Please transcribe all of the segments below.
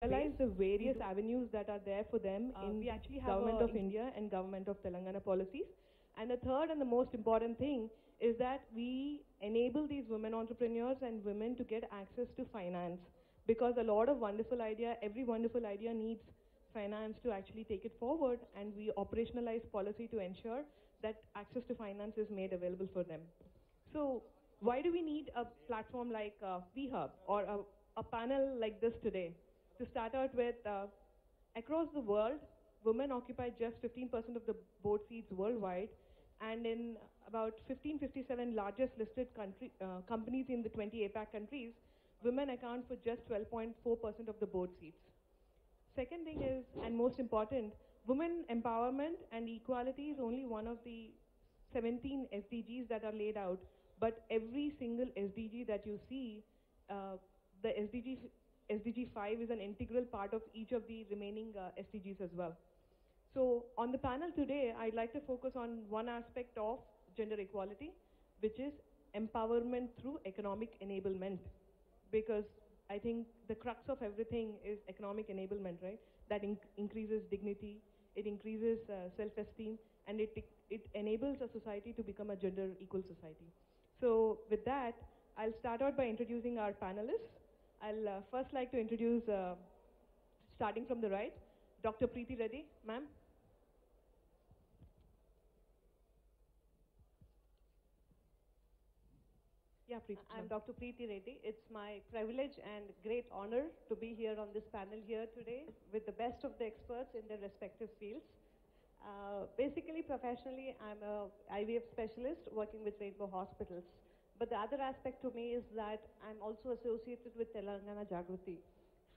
realize the various avenues that are there for them in we actually have Government a of India and Government of Telangana policies. And the third and the most important thing is that we enable these women entrepreneurs and women to get access to finance, because a lot of every wonderful idea needs finance to actually take it forward, and we operationalize policy to ensure that access to finance is made available for them. So why do we need a platform like VHub or a panel like this today? To start out with, across the world, women occupy just 15% of the board seats worldwide, and in about 1557 largest listed companies in the 20 APAC countries, women account for just 12.4% of the board seats. Second thing is, and most important, women empowerment and equality is only one of the 17 SDGs that are laid out, but every single SDG that you see, the SDG 5 is an integral part of each of the remaining SDGs as well. So on the panel today, I'd like to focus on one aspect of gender equality, which is empowerment through economic enablement, because I think the crux of everything is economic enablement, right? That increases dignity, it increases self-esteem, and it enables a society to become a gender equal society. So with that, I'll start out by introducing our panelists. I'll first like to introduce, starting from the right, Dr. Preeti Reddy, ma'am. Yeah, Preeti. I'm Dr. Preeti Reddy. It's my privilege and great honor to be here on this panel here today with the best of the experts in their respective fields. Basically, professionally, I'm a IVF specialist working with Rainbow Hospitals. But the other aspect to me is that I'm also associated with Telangana Jagruthi.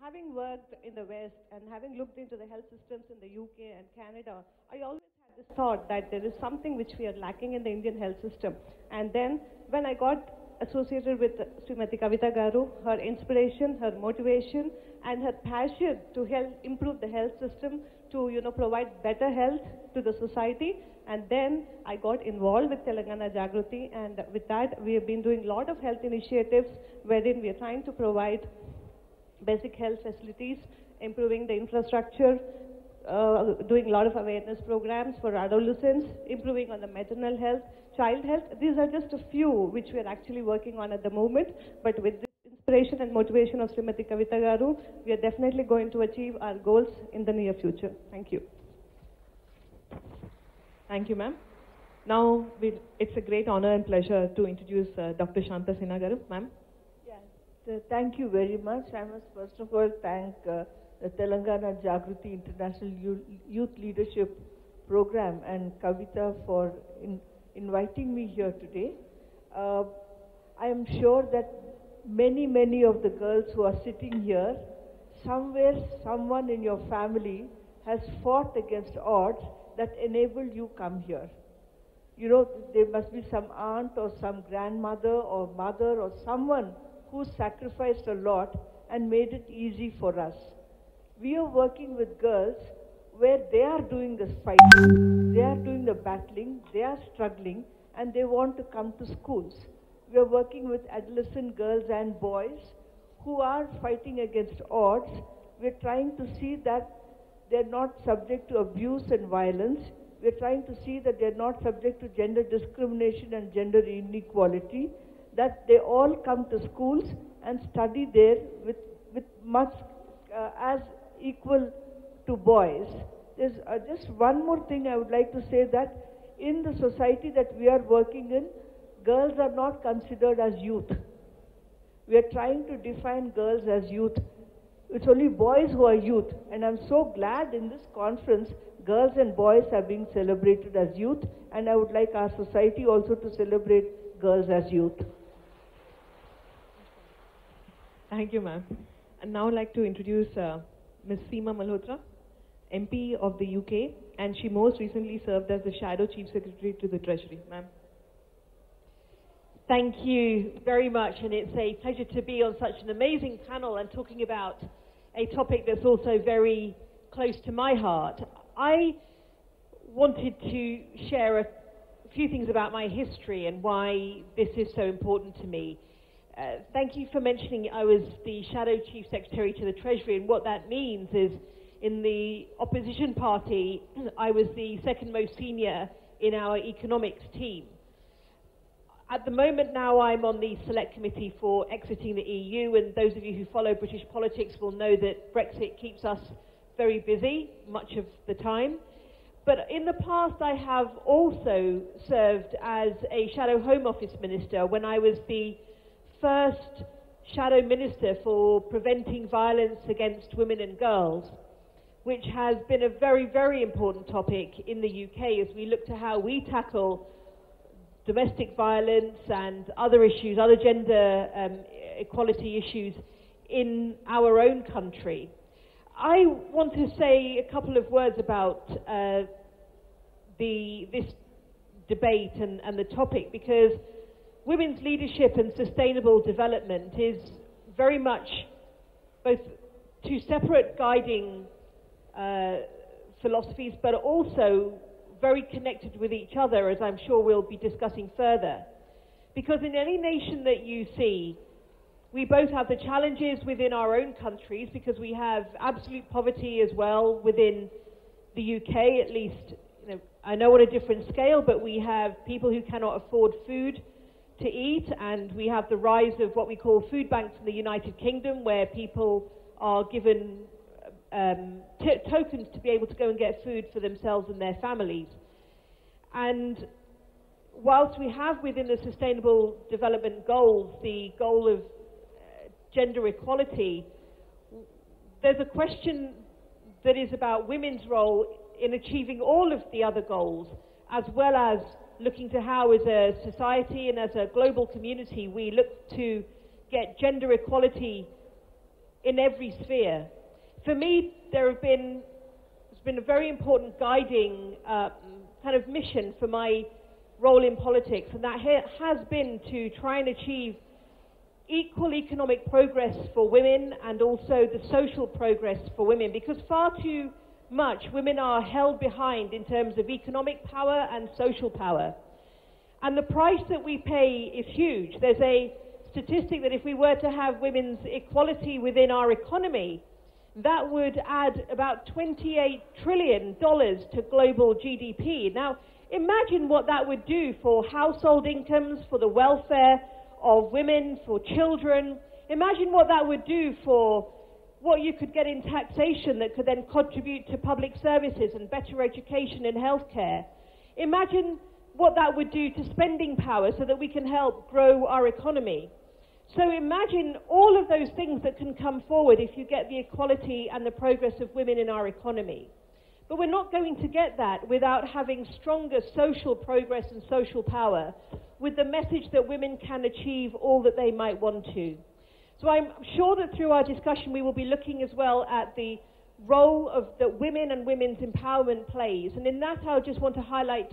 Having worked in the West and having looked into the health systems in the UK and Canada, I always had this thought that there is something which we are lacking in the Indian health system. And then when I got associated with Srimati Kavitha Garu, her inspiration, her motivation, and her passion to help improve the health system, to provide better health to the society. And then I got involved with Telangana Jagruthi, and with that we have been doing a lot of health initiatives wherein we are trying to provide basic health facilities, improving the infrastructure, doing a lot of awareness programs for adolescents, improving on the maternal health, child health. These are just a few which we are actually working on at the moment, but with this inspiration and motivation of Srimati Kavitha Garu, we are definitely going to achieve our goals in the near future. Thank you. Thank you, ma'am. Now, it's a great honor and pleasure to introduce Dr. Shanta Sinha Garu, ma'am. Yes, thank you very much. I must first of all thank the Telangana Jagruthi International Youth Leadership Program and Kavitha for inviting me here today. I am sure that many of the girls who are sitting here, somewhere, someone in your family has fought against odds that enabled you come here. You know, there must be some aunt or some grandmother or mother or someone who sacrificed a lot and made it easy for us. We are working with girls where they are doing the fighting, they are doing the battling, they are struggling, and they want to come to schools. We are working with adolescent girls and boys who are fighting against odds. We are trying to see that they're not subject to abuse and violence. We're trying to see that they're not subject to gender discrimination and gender inequality, that they all come to schools and study there with much as equal to boys. There's just one more thing I would like to say, that in the society that we are working in, girls are not considered as youth. We are trying to define girls as youth. It's only boys who are youth, and I'm so glad in this conference girls and boys are being celebrated as youth, and I would like our society also to celebrate girls as youth. Thank you, ma'am. And now I'd like to introduce Ms. Seema Malhotra, MP of the UK, and she most recently served as the Shadow Chief Secretary to the Treasury. Ma'am. Thank you very much, and it's a pleasure to be on such an amazing panel and talking about a topic that's also very close to my heart. I wanted to share a few things about my history and why this is so important to me. thank you for mentioning I was the Shadow Chief Secretary to the Treasury, and what that means is in the opposition party, I was the second most senior in our economics team. At the moment now, I'm on the select committee for exiting the EU, and those of you who follow British politics will know that Brexit keeps us very busy much of the time. But in the past, I have also served as a Shadow Home Office Minister when I was the first Shadow Minister for preventing violence against women and girls, which has been a very, very important topic in the UK as we look to how we tackle domestic violence and other issues, other gender equality issues in our own country. I want to say a couple of words about this debate and the topic, because women's leadership and sustainable development is very much both two separate guiding philosophies, but also very connected with each other, as I'm sure we'll be discussing further. Because in any nation that you see, we both have the challenges within our own countries, because we have absolute poverty as well within the UK, at least, you know, I know on a different scale, but we have people who cannot afford food to eat, and we have the rise of what we call food banks in the United Kingdom, where people are given tokens to be able to go and get food for themselves and their families. And whilst we have within the Sustainable Development Goals the goal of gender equality, there's a question that is about women's role in achieving all of the other goals, as well as looking to how as a society and as a global community we look to get gender equality in every sphere. For me, there's been a very important guiding kind of mission for my role in politics, and that has been to try and achieve equal economic progress for women and also the social progress for women, because far too much women are held behind in terms of economic power and social power. And the price that we pay is huge. There's a statistic that if we were to have women's equality within our economy, that would add about $28 trillion to global GDP. Now, imagine what that would do for household incomes, for the welfare of women, for children. Imagine what that would do for what you could get in taxation that could then contribute to public services and better education and healthcare. Imagine what that would do to spending power so that we can help grow our economy. So imagine all of those things that can come forward if you get the equality and the progress of women in our economy. But we're not going to get that without having stronger social progress and social power, with the message that women can achieve all that they might want to. So I'm sure that through our discussion we will be looking as well at the role that women and women's empowerment plays. And in that I just want to highlight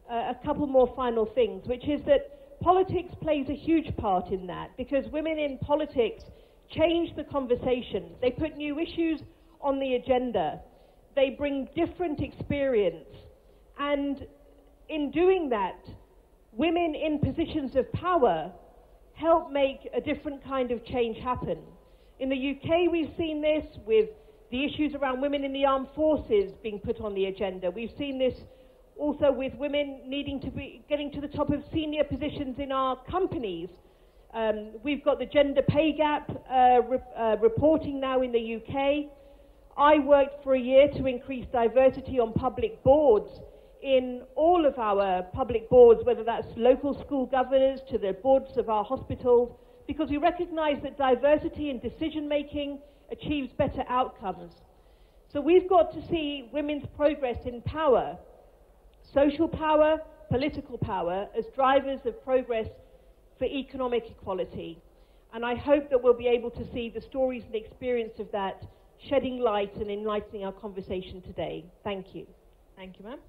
a couple more final things, which is that politics plays a huge part in that, because women in politics change the conversation. They put new issues on the agenda. They bring different experience. And in doing that, women in positions of power help make a different kind of change happen. In the UK, we've seen this with the issues around women in the armed forces being put on the agenda. We've seen this also with women needing to be getting to the top of senior positions in our companies. We've got the gender pay gap reporting now in the UK. I worked for a year to increase diversity on public boards in all of our public boards, whether that's local school governors to the boards of our hospitals, because we recognize that diversity in decision making achieves better outcomes. So we've got to see women's progress in power, social power, political power, as drivers of progress for economic equality. And I hope that we'll be able to see the stories and experience of that shedding light and enlightening our conversation today. Thank you. Thank you, ma'am.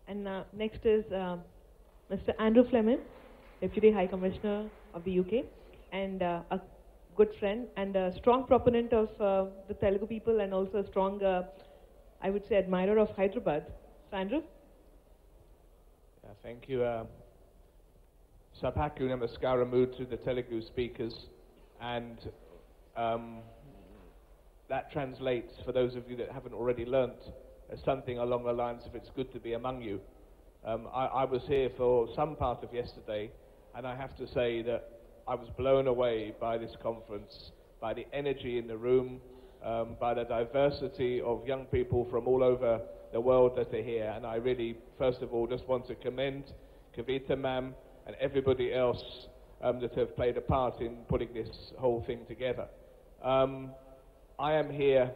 And next is Mr. Andrew Fleming, Deputy High Commissioner of the UK, and a good friend and a strong proponent of the Telugu people, and also a strong, I would say, admirer of Hyderabad. So, Andrew? Thank you. Sabhaku Namaskaramu to the Telugu speakers And that translates, for those of you that haven't already learnt, as something along the lines of it's good to be among you. I was here for some part of yesterday, and I have to say that I was blown away by this conference, by the energy in the room, by the diversity of young people from all over the world that are here. And I really, first of all, just want to commend Kavitha ma'am and everybody else that have played a part in putting this whole thing together. I am here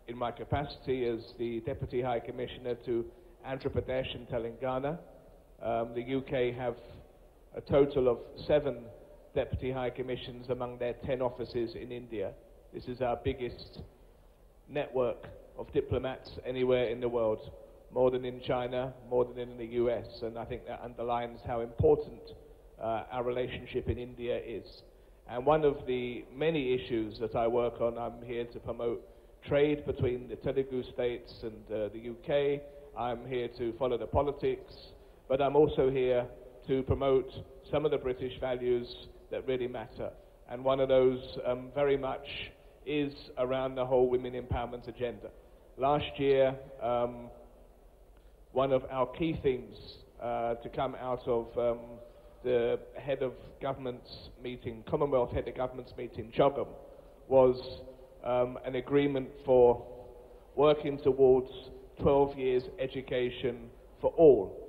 in my capacity as the Deputy High Commissioner to Andhra Pradesh and Telangana. The UK have a total of 7 Deputy High Commissions among their 10 offices in India. This is our biggest network of diplomats anywhere in the world, more than in China, more than in the US, and I think that underlines how important our relationship in India is. And one of the many issues that I work on, I'm here to promote trade between the Telugu states and the UK. I'm here to follow the politics, but I'm also here to promote some of the British values that really matter. And one of those very much is around the whole women empowerment agenda. Last year, one of our key things to come out of the head of government's meeting, Commonwealth head of government's meeting, Jogam, was an agreement for working towards 12 years education for all.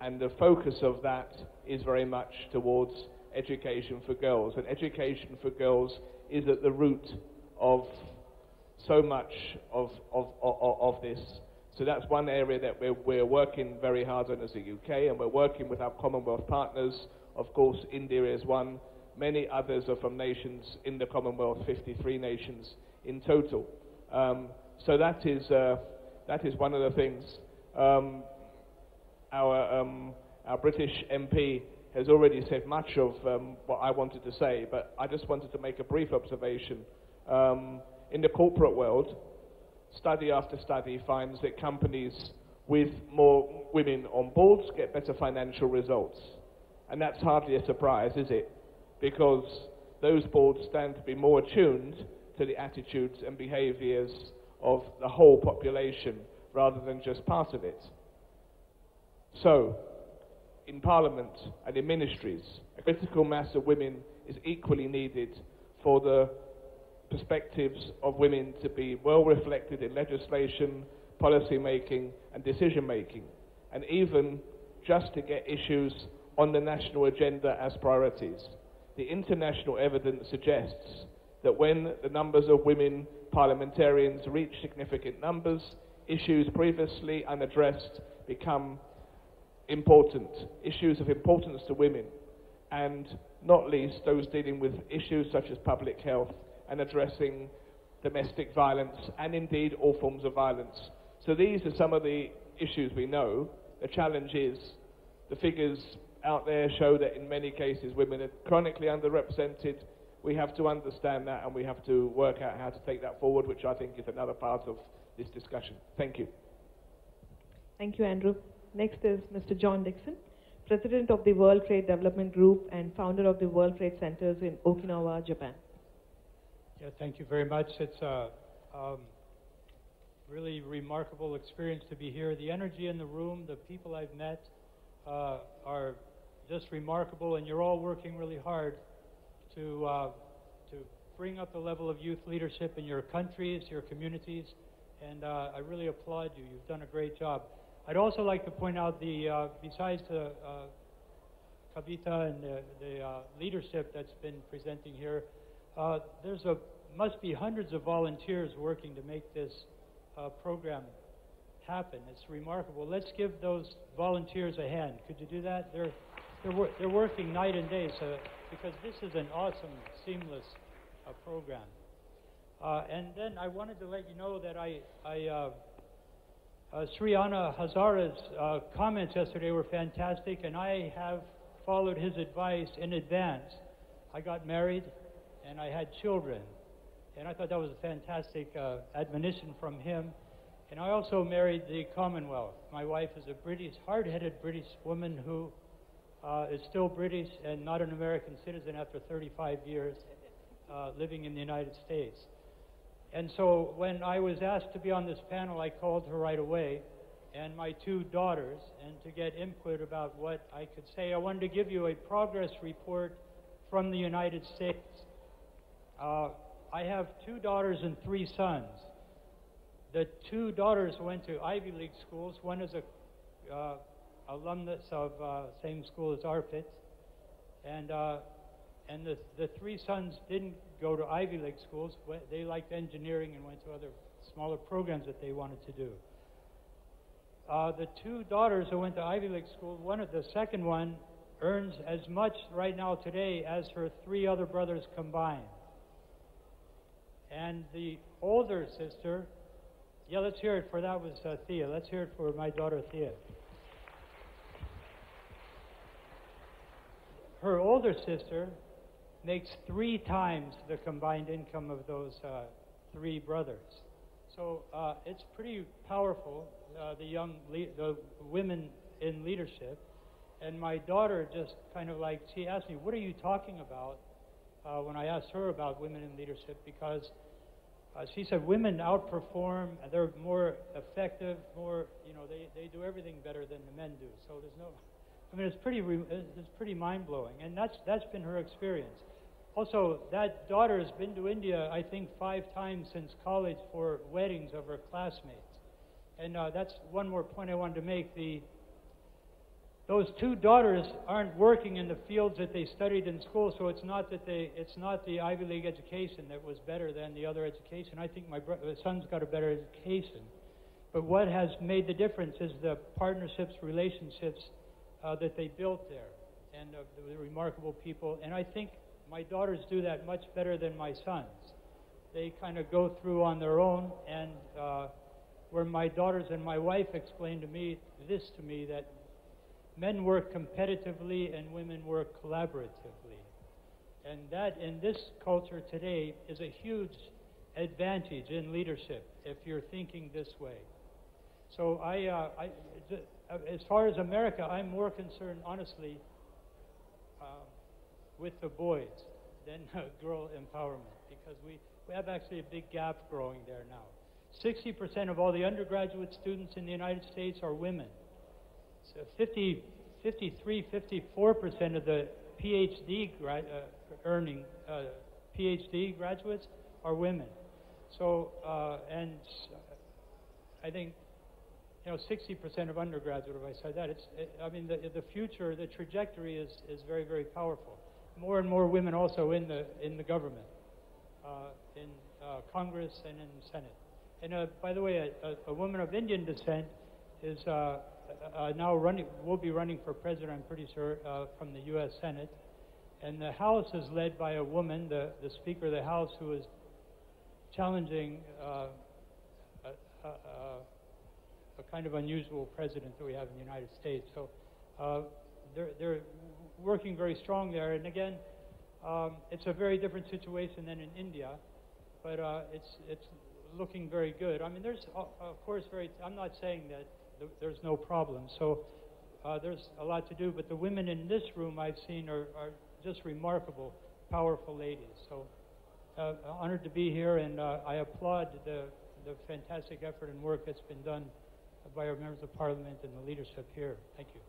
And the focus of that is very much towards education for girls. And education for girls is at the root of so much of this. So that's one area that we're working very hard on as the UK, and we're working with our Commonwealth partners. Of course, India is one. Many others are from nations in the Commonwealth, 53 nations in total. So that is one of the things. Our British MP has already said much of what I wanted to say, but I just wanted to make a brief observation. In the corporate world, study after study finds that companies with more women on boards get better financial results. And that's hardly a surprise, is it? Because those boards stand to be more attuned to the attitudes and behaviours of the whole population rather than just part of it. So, in Parliament and in ministries, a critical mass of women is equally needed for the perspectives of women to be well reflected in legislation, policy making and decision making, and even just to get issues on the national agenda as priorities. The international evidence suggests that when the numbers of women parliamentarians reach significant numbers, issues previously unaddressed become important, issues of importance to women, and not least those dealing with issues such as public health and addressing domestic violence and indeed all forms of violence. So these are some of the issues we know. The challenge is the figures out there show that in many cases women are chronically underrepresented. We have to understand that, and we have to work out how to take that forward, which I think is another part of this discussion. Thank you. Thank you, Andrew. Next is Mr. John Dixon, President of the World Trade Development Group and founder of the World Trade Centers in Okinawa, Japan. Yeah, thank you very much. It's a really remarkable experience to be here. The energy in the room, the people I've met are just remarkable, and you're all working really hard to bring up the level of youth leadership in your countries, your communities, and I really applaud you. You've done a great job. I'd also like to point out besides the Kavitha and the leadership that's been presenting here, must be hundreds of volunteers working to make this program happen. It's remarkable. Let's give those volunteers a hand. Could you do that? They're working night and day, because this is an awesome, seamless program. And then I wanted to let you know that Sri Anna Hazara's comments yesterday were fantastic, and I have followed his advice in advance. I got married, and I had children, and I thought that was a fantastic admonition from him. And I also married the Commonwealth. My wife is a hard-headed British woman who is still British and not an American citizen after 35 years living in the United States. And so when I was asked to be on this panel, I called her right away, and my two daughters, and to get input about what I could say. I wanted to give you a progress report from the United States. I have two daughters and three sons. The two daughters went to Ivy League schools. One is a alumnus of same school as Arpit, and the three sons didn't go to Ivy League schools. They liked engineering and went to other smaller programs that they wanted to do. The two daughters who went to Ivy League school, the second one earns as much right now today as her three other brothers combined. And the older sister, yeah, let's hear it for that was Thea. Let's hear it for my daughter Thea. Her older sister makes 3 times the combined income of those three brothers. So it's pretty powerful, the women in leadership. And my daughter just kind of like, she asked me, what are you talking about when I asked her about women in leadership? Because she said women outperform, they're more effective, more, they do everything better than the men do. So there's no, I mean, it's pretty mind-blowing. And that's been her experience. Also, that daughter has been to India, I think, 5 times since college for weddings of her classmates. And that's one more point I wanted to make. Those two daughters aren't working in the fields that they studied in school, so it's not the Ivy League education that was better than the other education. I think my son's got a better education. But what has made the difference is the partnerships, relationships that they built there, and the remarkable people. And I think my daughters do that much better than my sons. They kind of go through on their own, and where my daughters and my wife explained to me, that men work competitively and women work collaboratively. And that, in this culture today, is a huge advantage in leadership if you're thinking this way. So as far as America, I'm more concerned, honestly, with the boys than girl empowerment, because we have actually a big gap growing there now. 60% of all the undergraduate students in the United States are women. So 54% of the PhD earning PhD graduates are women. So and I think 60% of undergraduate. If I said that, I mean the future, the trajectory is very, very powerful. More and more women also in the government, in Congress and in the Senate. And by the way, a woman of Indian descent is now will be running for president, I'm pretty sure, from the U.S. Senate. And the House is led by a woman, the Speaker of the House, who is challenging a kind of unusual president that we have in the United States. So they're working very strong there. And again, it's a very different situation than in India, but it's looking very good. I mean, there's of course I'm not saying that there's no problem. So there's a lot to do, but the women in this room I've seen are just remarkable, powerful ladies. So honored to be here, and I applaud the fantastic effort and work that's been done by our members of Parliament and the leadership here. Thank you.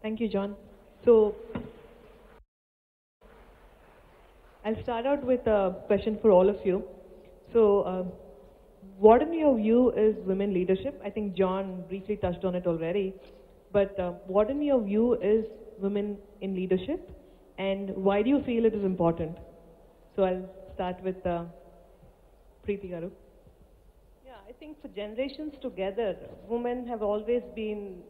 Thank you, John. So I'll start out with a question for all of you. So what in your view is women leadership? I think John briefly touched on it already, but what in your view is women in leadership, and why do you feel it is important? So I'll start with Preeti Garu. Yeah, I think for generations together, women have always been,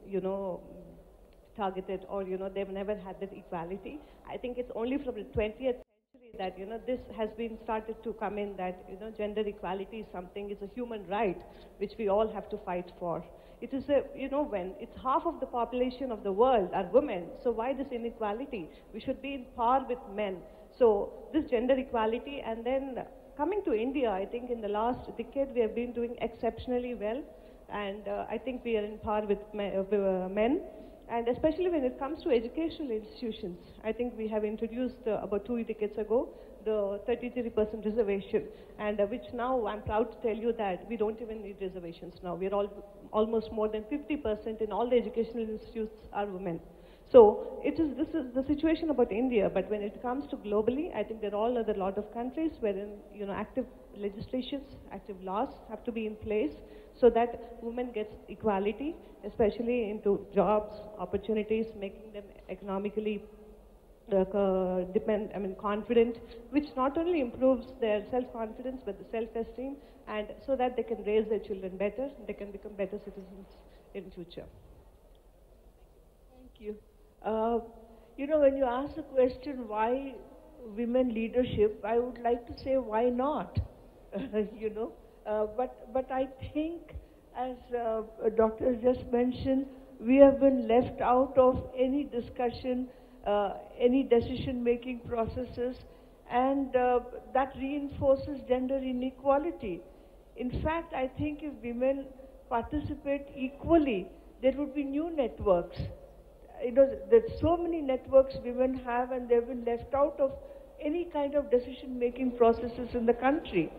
targeted, or, they've never had that equality. I think it's only from the 20th century that, this has been started to come in, that, gender equality is something, it's a human right, which we all have to fight for. It is when it's half of the population of the world are women, so why this inequality? We should be in par with men. So this gender equality, and then coming to India, I think in the last decade we have been doing exceptionally well, and I think we are in par with men. And especially when it comes to educational institutions, I think we have introduced about 2 decades ago the 33% reservation, and which now I'm proud to tell you that we don't even need reservations now. We're almost more than 50% in all the educational institutes are women. So this is the situation about India, but when it comes to globally, I think there are a lot of countries wherein active legislations, active laws have to be in place so that women get equality, especially into jobs, opportunities, making them economically confident, which not only improves their self-confidence but the self-esteem, and so that they can raise their children better, they can become better citizens in future. Thank you. When you ask the question why women leadership, I would like to say why not, but I think, as Doctor just mentioned, we have been left out of any discussion, any decision-making processes, and that reinforces gender inequality. In fact, I think if women participate equally, there would be new networks. There's so many networks women have, and they've been left out of any kind of decision-making processes in the country.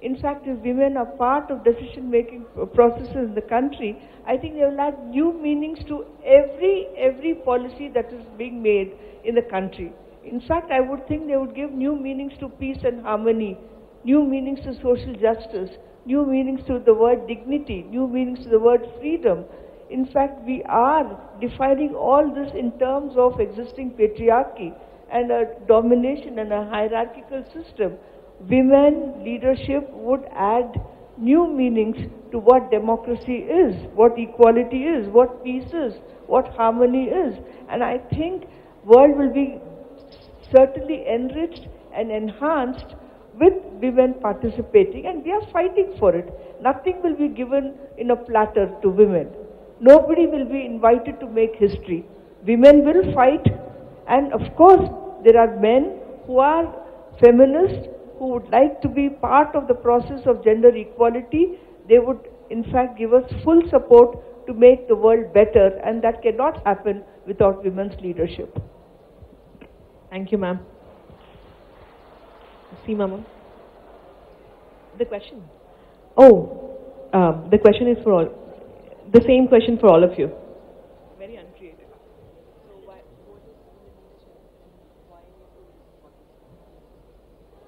In fact, if women are part of decision-making processes in the country, I think they will add new meanings to every policy that is being made in the country. In fact, I would think they would give new meanings to peace and harmony, new meanings to social justice, new meanings to the word dignity, new meanings to the word freedom. In fact, we are defining all this in terms of existing patriarchy and a domination and a hierarchical system. Women leadership would add new meanings to what democracy is, what equality is, what peace is, what harmony is. And I think world will be certainly enriched and enhanced with women participating, and we are fighting for it. Nothing will be given in a platter to women. Nobody will be invited to make history. Women will fight, and of course there are men who are feminists, who would like to be part of the process of gender equality. They would in fact give us full support to make the world better, and that cannot happen without women's leadership. Thank you, ma'am. Seema, ma'am. The question. The question is for all. The same question for all of you. Very uncreative. So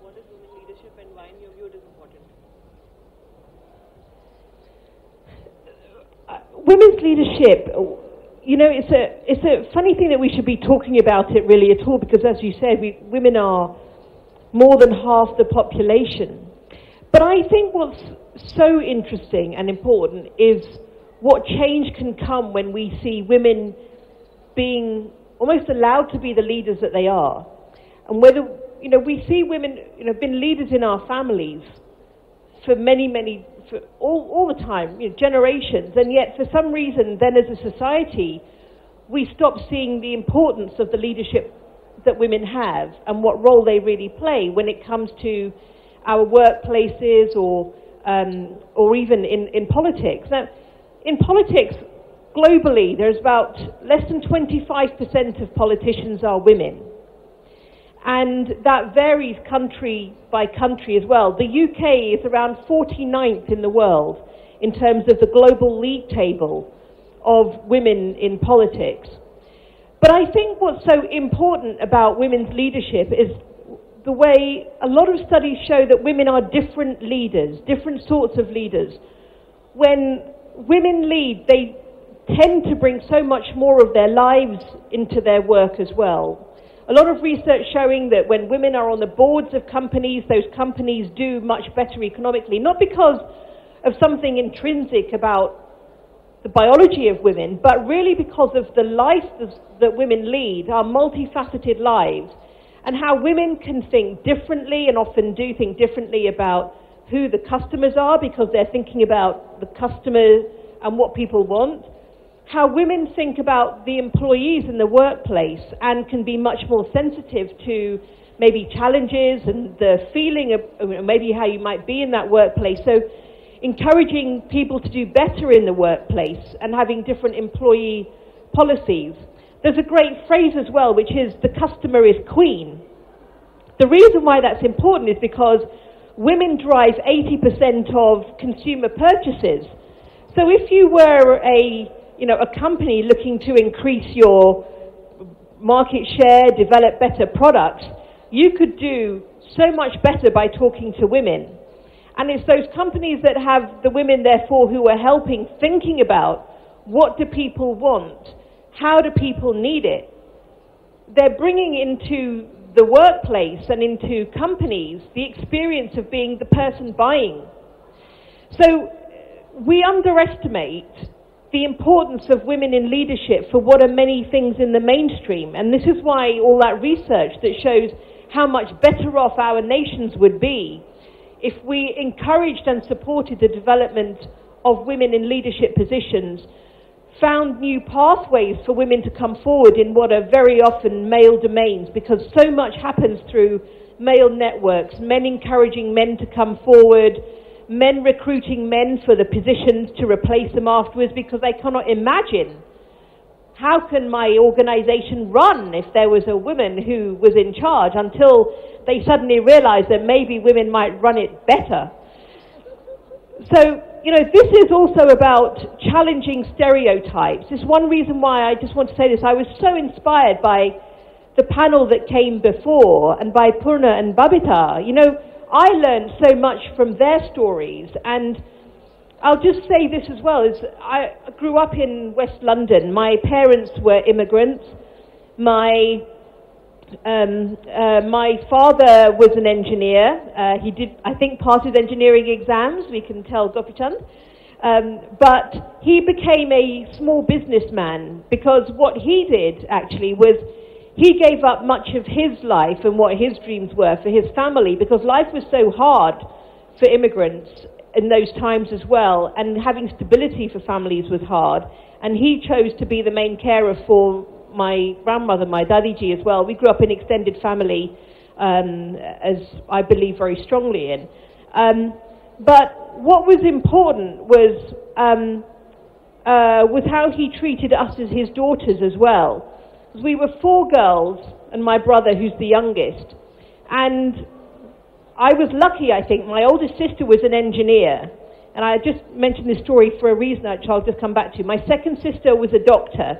what is women leadership and why in your view it is important? Women's leadership, it's a funny thing that we should be talking about it really at all, because as you said, women are more than half the population. But I think what's so interesting and important is what change can come when we see women being almost allowed to be the leaders that they are. And whether, we see women, been leaders in our families for for all the time, generations, and yet for some reason then as a society, we stop seeing the importance of the leadership that women have and what role they really play when it comes to our workplaces or even in politics. Now, in politics, globally, there's about less than 25% of politicians are women. And that varies country by country as well. The UK is around 49th in the world in terms of the global league table of women in politics. But I think what's so important about women's leadership is the way a lot of studies show that women are different leaders, different sorts of leaders. When women lead, they tend to bring so much more of their lives into their work as well. A lot of research showing that when women are on the boards of companies, those companies do much better economically, not because of something intrinsic about the biology of women, but really because of the life that women lead, our multifaceted lives, and how women can think differently and often do think differently about who the customers are because they're thinking about the customer and what people want. How women think about the employees in the workplace and can be much more sensitive to maybe challenges and the feeling of maybe how you might be in that workplace. So encouraging people to do better in the workplace and having different employee policies. There's a great phrase as well, which is the customer is queen. The reason why that's important is because women drive 80% of consumer purchases. So if you were a company looking to increase your market share, develop better products, you could do so much better by talking to women. And it's those companies that have the women, therefore, who are helping, thinking about what do people want, how do people need it. They're bringing into the workplace and into companies the experience of being the person buying. So we underestimate the importance of women in leadership for what are many things in the mainstream. And this is why all that research that shows how much better off our nations would be if we encouraged and supported the development of women in leadership positions, found new pathways for women to come forward in what are very often male domains, because so much happens through male networks, men encouraging men to come forward, men recruiting men for the positions to replace them afterwards, because they cannot imagine, how can my organization run if there was a woman who was in charge, until they suddenly realize that maybe women might run it better. So, this is also about challenging stereotypes. It's one reason why I just want to say this. I was so inspired by the panel that came before and by Purna and Babita. I learned so much from their stories, and I'll just say this as well. I grew up in West London. My parents were immigrants. My father was an engineer. He did, I think, pass his engineering exams. We can tell Gopichand. But he became a small businessman, because what he did actually was he gave up much of his life and what his dreams were for his family, because life was so hard for immigrants in those times as well, and having stability for families was hard. And he chose to be the main carer for my grandmother, my dadiji as well. We grew up in extended family, as I believe very strongly in. But what was important was how he treated us as his daughters as well. We were 4 girls and my brother, who's the youngest. And I was lucky, I think. My oldest sister was an engineer. And I just mentioned this story for a reason, which I'll just come back to. My second sister was a doctor.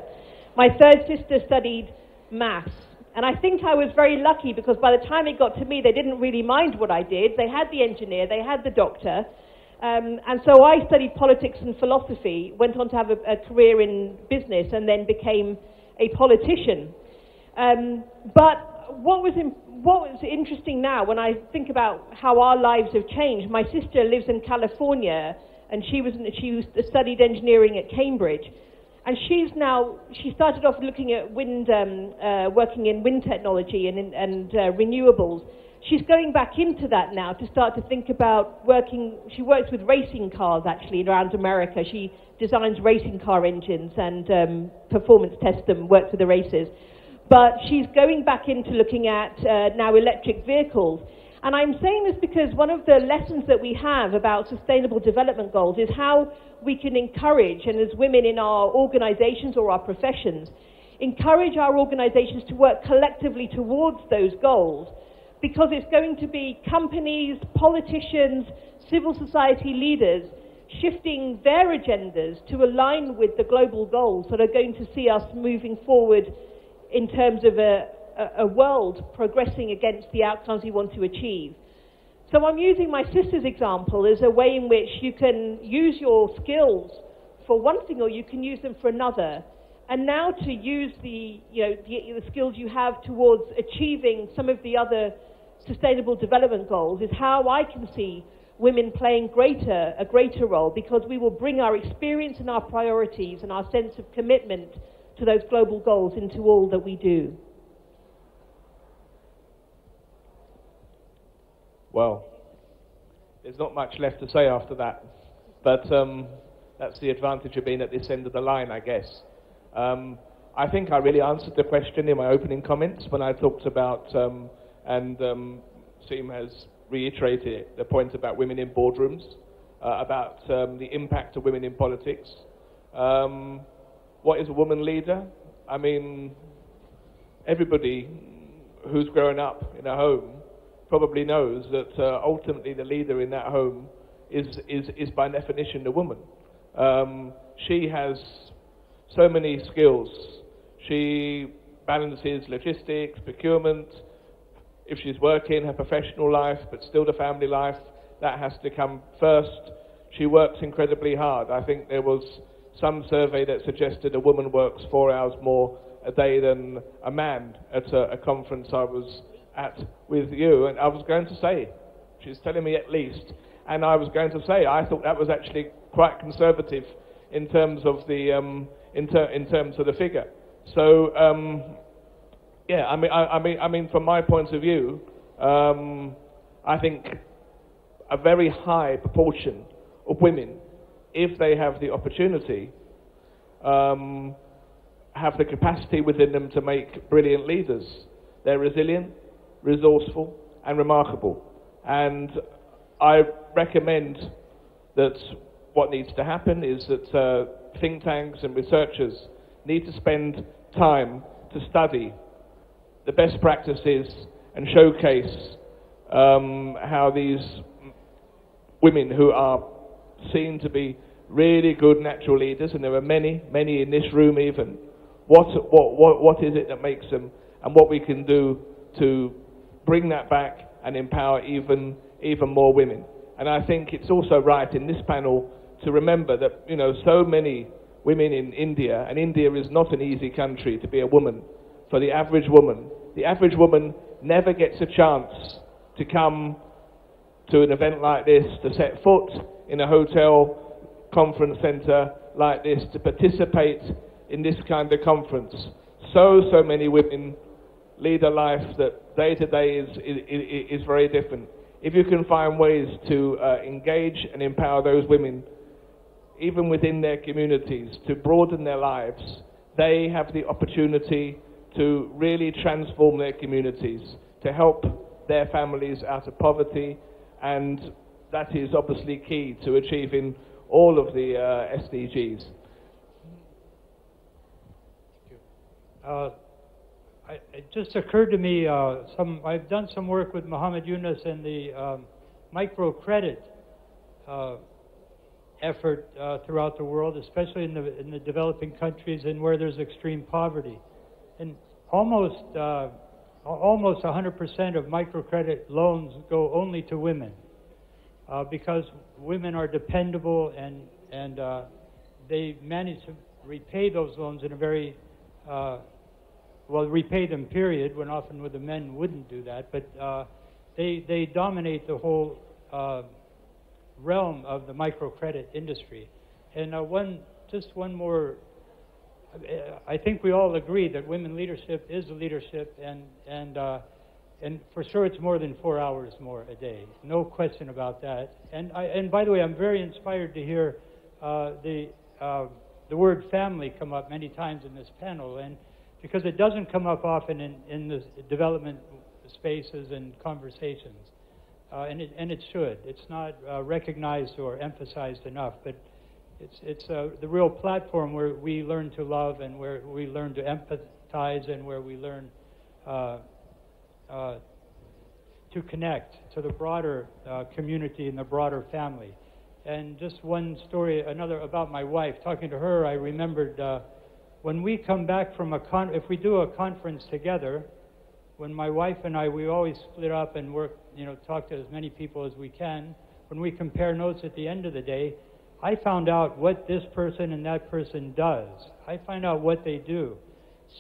My third sister studied maths. And I think I was very lucky, because by the time it got to me, they didn't really mind what I did. They had the engineer, they had the doctor. And so I studied politics and philosophy, went on to have a career in business, and then became a politician. But what was interesting now, when I think about how our lives have changed, my sister lives in California, and she studied engineering at Cambridge. And she started off looking at wind, working in wind technology and renewables. She's going back into that now to start to think about she works with racing cars actually around America. She designs racing car engines and performance tests them, works with the races. But she's going back into looking at now electric vehicles. And I'm saying this because one of the lessons that we have about sustainable development goals is how we can encourage, and as women in our organizations or our professions, encourage our organizations to work collectively towards those goals, because it's going to be companies, politicians, civil society leaders shifting their agendas to align with the global goals that are going to see us moving forward in terms of a world progressing against the outcomes we want to achieve. So I'm using my sister's example as a way in which you can use your skills for one thing, or you can use them for another. And now to use the skills you have towards achieving some of the other sustainable development goals is how I can see women playing a greater role, because we will bring our experience and our priorities and our sense of commitment to those global goals into all that we do. Well, there's not much left to say after that, but that's the advantage of being at this end of the line, I guess. I think I really answered the question in my opening comments when I talked about, Seem has reiterated the point about women in boardrooms, about the impact of women in politics. what is a woman leader? I mean, everybody who's grown up in a home probably knows that ultimately the leader in that home is by definition the woman. She has so many skills. She balances logistics, procurement. If she's working, her professional life, but still the family life, that has to come first. She works incredibly hard. I think there was some survey that suggested a woman works 4 hours more a day than a man at a conference I was at with you. And I was going to say, she's telling me at least, and I was going to say, I thought that was actually quite conservative in terms of the in terms of the figure. So yeah, I mean, from my point of view, I think a very high proportion of women, if they have the opportunity, have the capacity within them to make brilliant leaders. They're resilient, resourceful, and remarkable. And I recommend that what needs to happen is that think tanks and researchers need to spend time to study the best practices and showcase how these women who are seen to be really good natural leaders, and there are many in this room even, what is it that makes them, and what we can do to bring that back and empower even more women. And I think it's also right in this panel to remember that, you know, so many women in India, and India is not an easy country to be a woman. For the average woman never gets a chance to come to an event like this, to set foot in a hotel conference center like this, to participate in this kind of conference. So many women lead a life that day to day is very different. If you can find ways to engage and empower those women, even within their communities, to broaden their lives, they have the opportunity to really transform their communities, to help their families out of poverty, and that is obviously key to achieving all of the SDGs. It just occurred to me, I've done some work with Muhammad Yunus and the microcredit effort throughout the world, especially in the developing countries and where there's extreme poverty. And almost 100% of microcredit loans go only to women because women are dependable and they manage to repay those loans in a very well, repay them, period, when often with the men wouldn't do that, but they dominate the whole realm of the microcredit industry. And just one more, I think we all agree that women leadership is a leadership, and for sure it's more than 4 hours more a day, no question about that. And by the way, I'm very inspired to hear the word family come up many times in this panel, and because it doesn't come up often in the development spaces and conversations, and it should. It's not recognized or emphasized enough, but it's the real platform where we learn to love and where we learn to empathize and where we learn to connect to the broader community and the broader family. And just one story, another about my wife. Talking to her, I remembered when we come back from if we do a conference together, when my wife and I, we always split up and work, talk to as many people as we can. When we compare notes at the end of the day, I found out what this person and that person does. I find out what they do.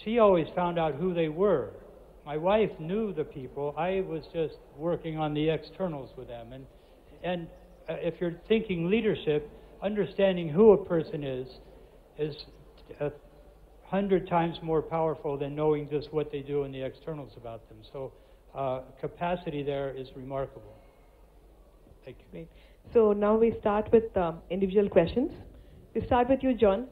She always found out who they were. My wife knew the people. I was just working on the externals with them. And if you're thinking leadership, understanding who a person is 100 times more powerful than knowing just what they do and the externals about them. So capacity there is remarkable. Thank you. Great. So now we start with individual questions. We start with you, John.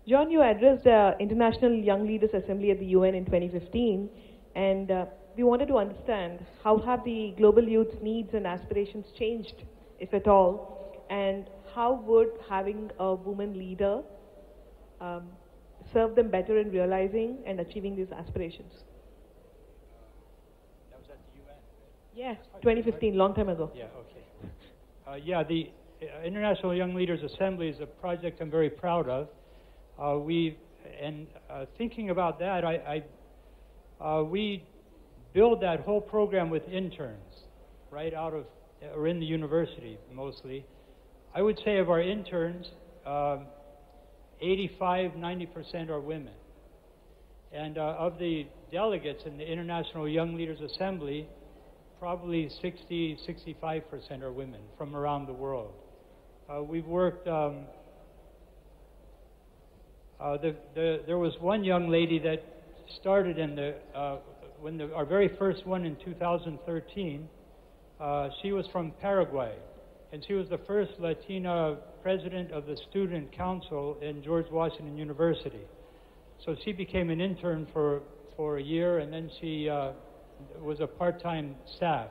John, you addressed the International Young Leaders Assembly at the UN in 2015, and we wanted to understand how have the global youth's needs and aspirations changed, if at all, and how would having a woman leader serve them better in realizing and achieving these aspirations? That was at the UN. Yeah, 2015, long time ago. Yeah, okay. Yeah, the International Young Leaders Assembly is a project I'm very proud of. Thinking about that, we build that whole program with interns, right out of, or in the university mostly. I would say of our interns, 85–90% are women. And of the delegates in the International Young Leaders Assembly, probably 60–65% are women from around the world. We've worked, there was one young lady that started in our very first one in 2013. She was from Paraguay, and she was the first Latina president of the Student Council in George Washington University. So she became an intern for a year, and then she was a part-time staff.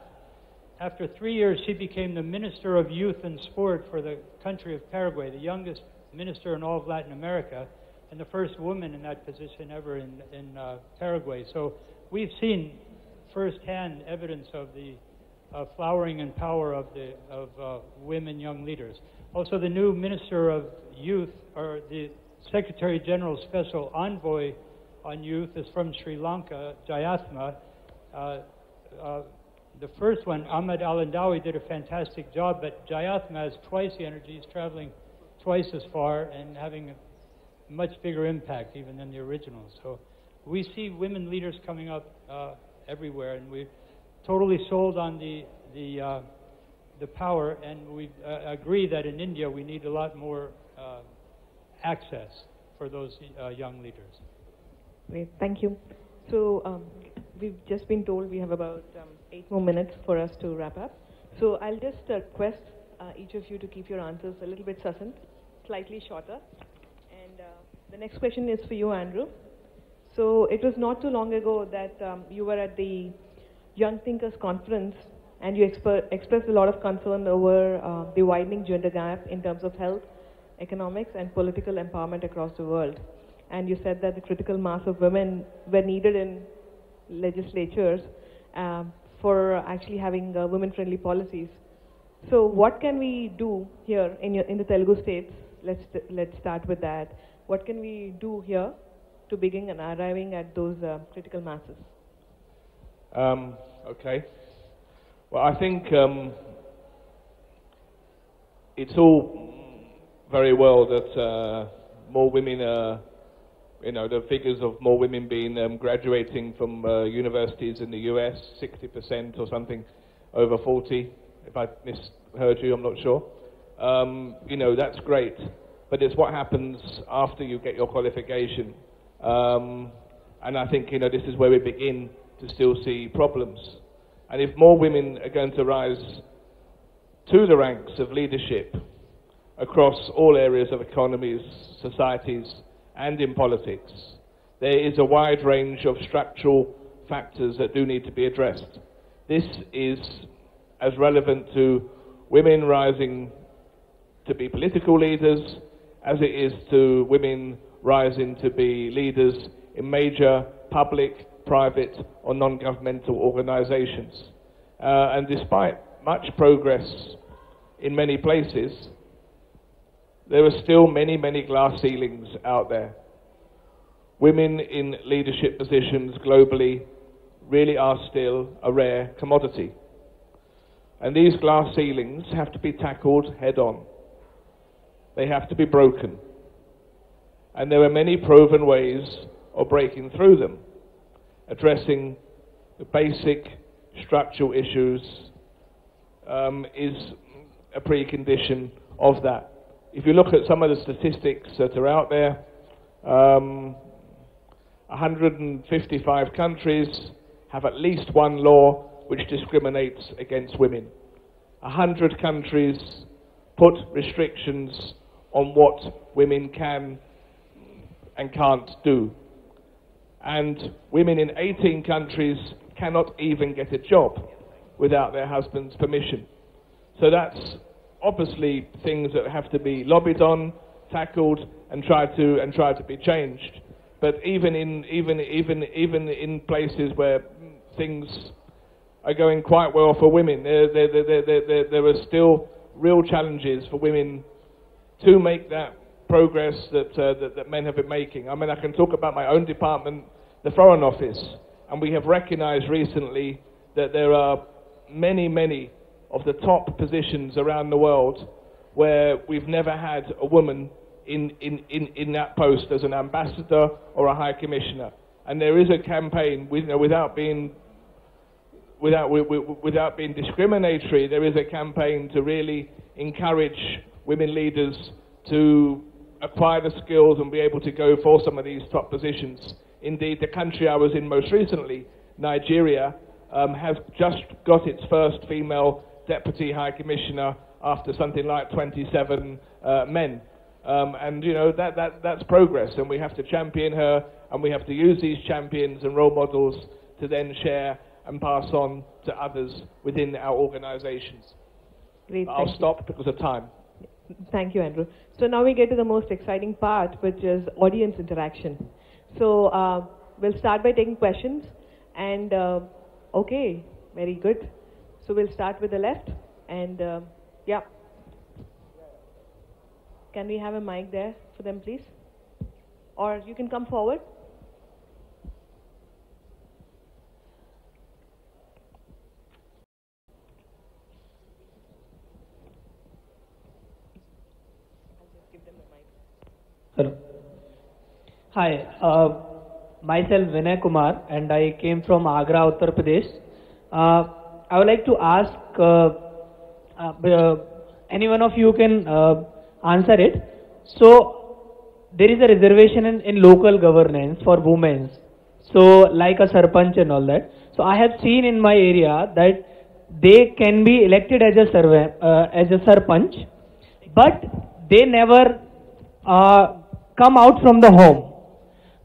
After 3 years, she became the Minister of Youth and Sport for the country of Paraguay, the youngest minister in all of Latin America, and the first woman in that position ever in Paraguay. So we've seen firsthand evidence of the flowering and power of women young leaders. Also, the new Minister of Youth, or the Secretary General's Special Envoy on Youth, is from Sri Lanka, Jayathma. The first one, Ahmed Al-Andawi, did a fantastic job, but Jayathma has twice the energy. He's traveling twice as far and having a much bigger impact even than the original. So we see women leaders coming up everywhere, and we're totally sold on the power, and we agree that in India we need a lot more access for those young leaders. Great, thank you. So we've just been told we have about 8 more minutes for us to wrap up. So I'll just request each of you to keep your answers a little bit succinct, slightly shorter. And the next question is for you, Andrew. So it was not too long ago that you were at the Young Thinkers Conference, and you expressed a lot of concern over the widening gender gap in terms of health, economics, and political empowerment across the world. And you said that the critical mass of women were needed in legislatures for actually having women-friendly policies. So what can we do here in the Telugu states? Let's start with that. What can we do here to begin and arriving at those critical masses? Okay. Well, I think it's all very well that more women are, the figures of more women being graduating from universities in the US, 60% or something, over 40. If I misheard you, I'm not sure. That's great, but it's what happens after you get your qualification. And I think, this is where we begin to still see problems. And if more women are going to rise to the ranks of leadership across all areas of economies, societies, and in politics, there is a wide range of structural factors that do need to be addressed. This is as relevant to women rising to be political leaders as it is to women rising to be leaders in major public, private, or non-governmental organizations. And despite much progress in many places, there are still many, many glass ceilings out there. Women in leadership positions globally really are still a rare commodity. And these glass ceilings have to be tackled head-on. They have to be broken. And there are many proven ways of breaking through them. Addressing the basic structural issues is a precondition of that. If you look at some of the statistics that are out there, 155 countries have at least one law which discriminates against women. 100 countries put restrictions on what women can and can't do. And women in 18 countries cannot even get a job without their husband's permission. So that's obviously things that have to be lobbied on, tackled, and tried to be changed. But even in places where things are going quite well for women, there are still real challenges for women to make that progress that men have been making. I mean, I can talk about my own department, the Foreign Office, and we have recognized recently that there are many of the top positions around the world where we've never had a woman in that post as an ambassador or a high commissioner. And there is a campaign, without being discriminatory, there is a campaign to really encourage women leaders to acquire the skills and be able to go for some of these top positions. Indeed, the country I was in most recently, Nigeria, has just got its first female deputy high commissioner after something like 27 men. And that's progress, and we have to champion her, and we have to use these champions and role models to then share and pass on to others within our organizations. Great. I'll stop because of time. Thank you, Andrew. So now we get to the most exciting part, which is audience interaction. So we'll start by taking questions, and okay, very good. So we'll start with the left, and yeah. Can we have a mic there for them, please? Or you can come forward. I'll just give them the mic. Hello. Hi, myself Vinay Kumar, and I came from Agra, Uttar Pradesh. I would like to ask, any one of you can answer it. So, there is a reservation in local governance for women. So, like a sarpanch and all that. So, I have seen in my area that they can be elected as a sarpanch, but they never come out from the home.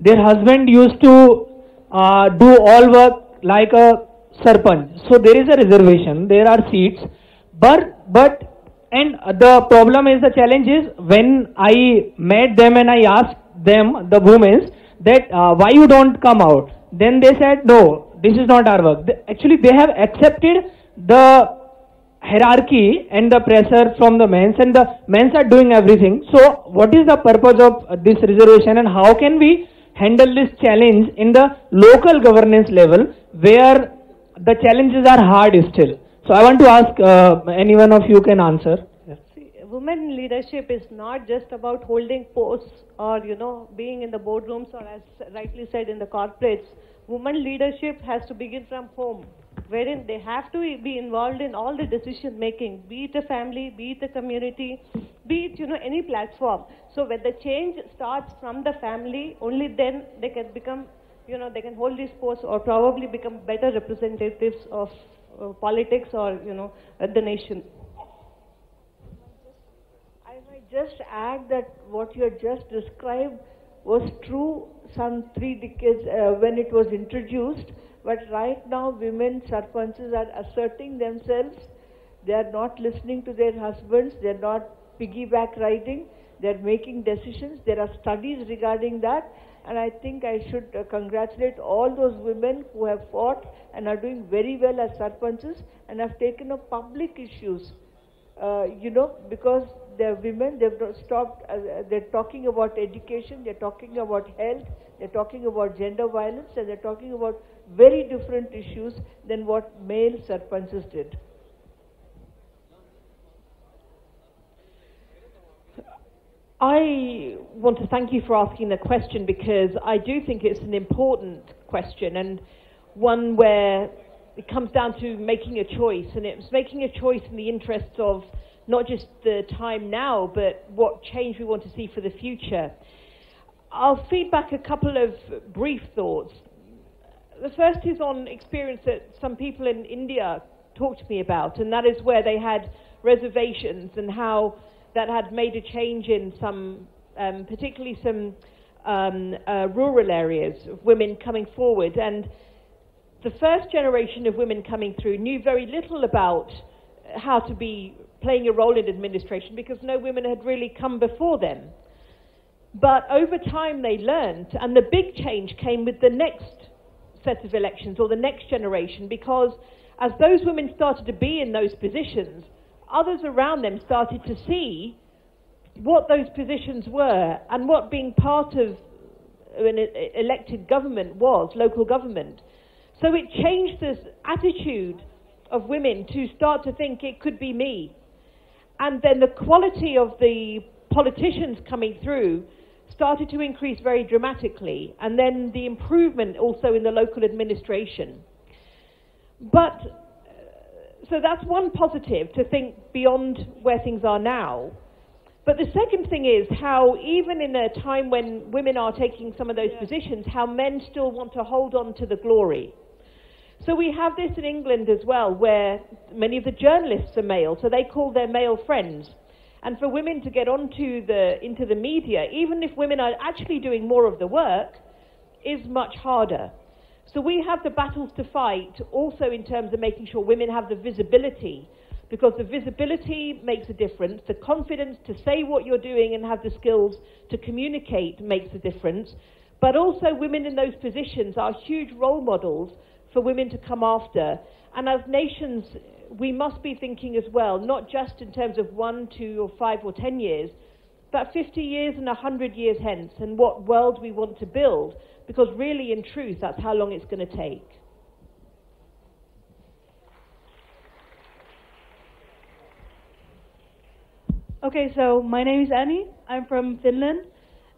Their husband used to do all work like a sarpanch. So there is a reservation, there are seats, and the problem is, the challenge is, when I met them and I asked them, the women, that why you don't come out, then they said, no, this is not our work. Actually, they have accepted the hierarchy and the pressure from the men, and the men are doing everything. So what is the purpose of this reservation, and how can we handle this challenge in the local governance level where the challenges are hard still? So I want to ask, any one of you can answer. See, women leadership is not just about holding posts or, being in the boardrooms or, as rightly said, in the corporates. Women leadership has to begin from home, wherein they have to be involved in all the decision making, be it a family, be it a community, be it, any platform. So when the change starts from the family, only then they can become, they can hold these posts or probably become better representatives of politics or, the nation. I might just add that what you had just described was true some 3 decades when it was introduced, but right now women sarpanches are asserting themselves. They are not listening to their husbands, they are not piggyback riding, they are making decisions. There are studies regarding that, and I think I should congratulate all those women who have fought and are doing very well as sarpanches and have taken up public issues. Because they're women, they've not stopped, they're talking about education, they're talking about health, they're talking about gender violence, and they're talking about very different issues than what male sarpanches did. I want to thank you for asking the question, because I do think it's an important question, and one where it comes down to making a choice, and it's making a choice in the interests of not just the time now, but what change we want to see for the future. I'll feed back a couple of brief thoughts. The first is on experience that some people in India talked to me about, and that is where they had reservations and how that had made a change in some, particularly some rural areas of women coming forward. And the first generation of women coming through knew very little about how to be playing a role in administration, because no women had really come before them. But over time they learned, and the big change came with the next set of elections or the next generation, because as those women started to be in those positions, others around them started to see what those positions were and what being part of an elected government was, local government. So it changed this attitude of women to start to think it could be me. And then the quality of the politicians coming through started to increase very dramatically, and then the improvement also in the local administration. But, so that's one positive, to think beyond where things are now. But the second thing is how, even in a time when women are taking some of those positions, how men still want to hold on to the glory. So we have this in England as well, where many of the journalists are male, so they call their male friends. And for women to get into the media, even if women are actually doing more of the work, is much harder. So we have the battles to fight also in terms of making sure women have the visibility, because the visibility makes a difference. The confidence to say what you're doing and have the skills to communicate makes a difference. But also women in those positions are huge role models for women to come after. And as nations, we must be thinking as well, not just in terms of 1, 2, or 5 or 10 years, but 50 years and 100 years hence, and what world we want to build, because really, in truth, that's how long it's going to take. Okay, so my name is Annie. I'm from Finland.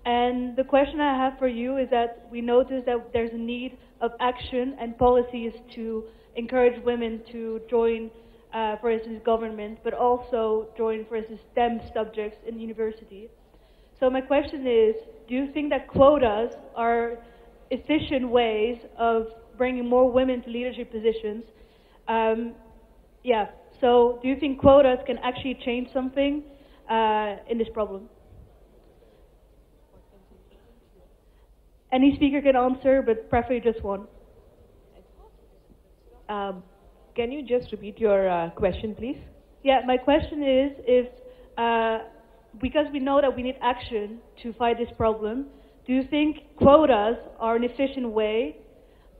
And the question I have for you is that we notice that there's a need of action and policies to encourage women to join, for instance, government, but also join, for instance, STEM subjects in university. So my question is, do you think that quotas are efficient ways of bringing more women to leadership positions? So do you think quotas can actually change something in this problem? Any speaker can answer, but preferably just one. Can you just repeat your question, please? Yeah, my question is if, because we know that we need action to fight this problem, do you think quotas are an efficient way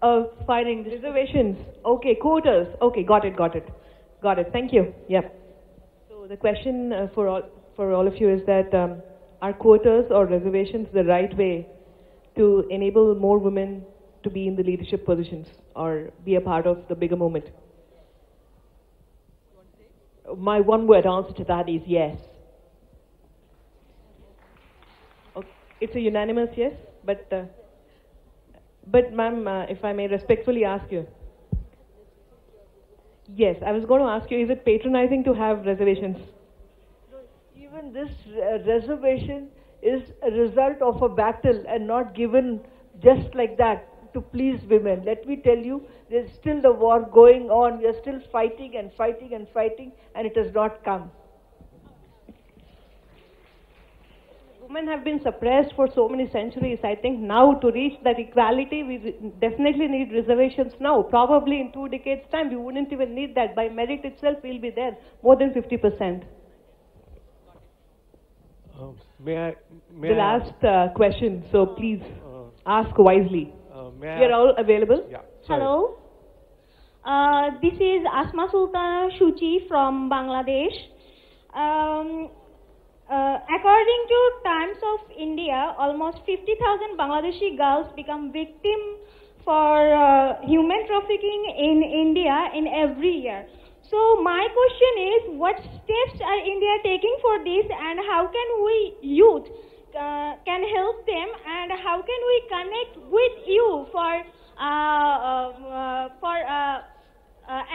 of fighting this? Reservations. Okay, quotas. Okay, got it. Thank you. Yep. So the question for all of you is that are quotas or reservations the right way to enable more women to be in the leadership positions or be a part of the bigger movement? My one-word answer to that is yes. Okay. It's a unanimous yes, but ma'am, if I may respectfully ask you. Yes, I was going to ask you, is it patronizing to have reservations? Even this reservation is a result of a battle and not given just like that to please women. Let me tell you, there's still the war going on. We are still fighting and fighting and fighting, and it has not come. Women have been suppressed for so many centuries. I think now to reach that equality, we definitely need reservations now. Probably in 2 decades' time, we wouldn't even need that. By merit itself, we'll be there, more than 50%. The last question, so please ask wisely. We are all available. Yeah. Hello. This is Asma Sultana Shuchi from Bangladesh. According to Times of India, almost 50,000 Bangladeshi girls become victims for human trafficking in India in every year. So my question is, what steps are India taking for this, and how can we youth can help them, and how can we connect with you for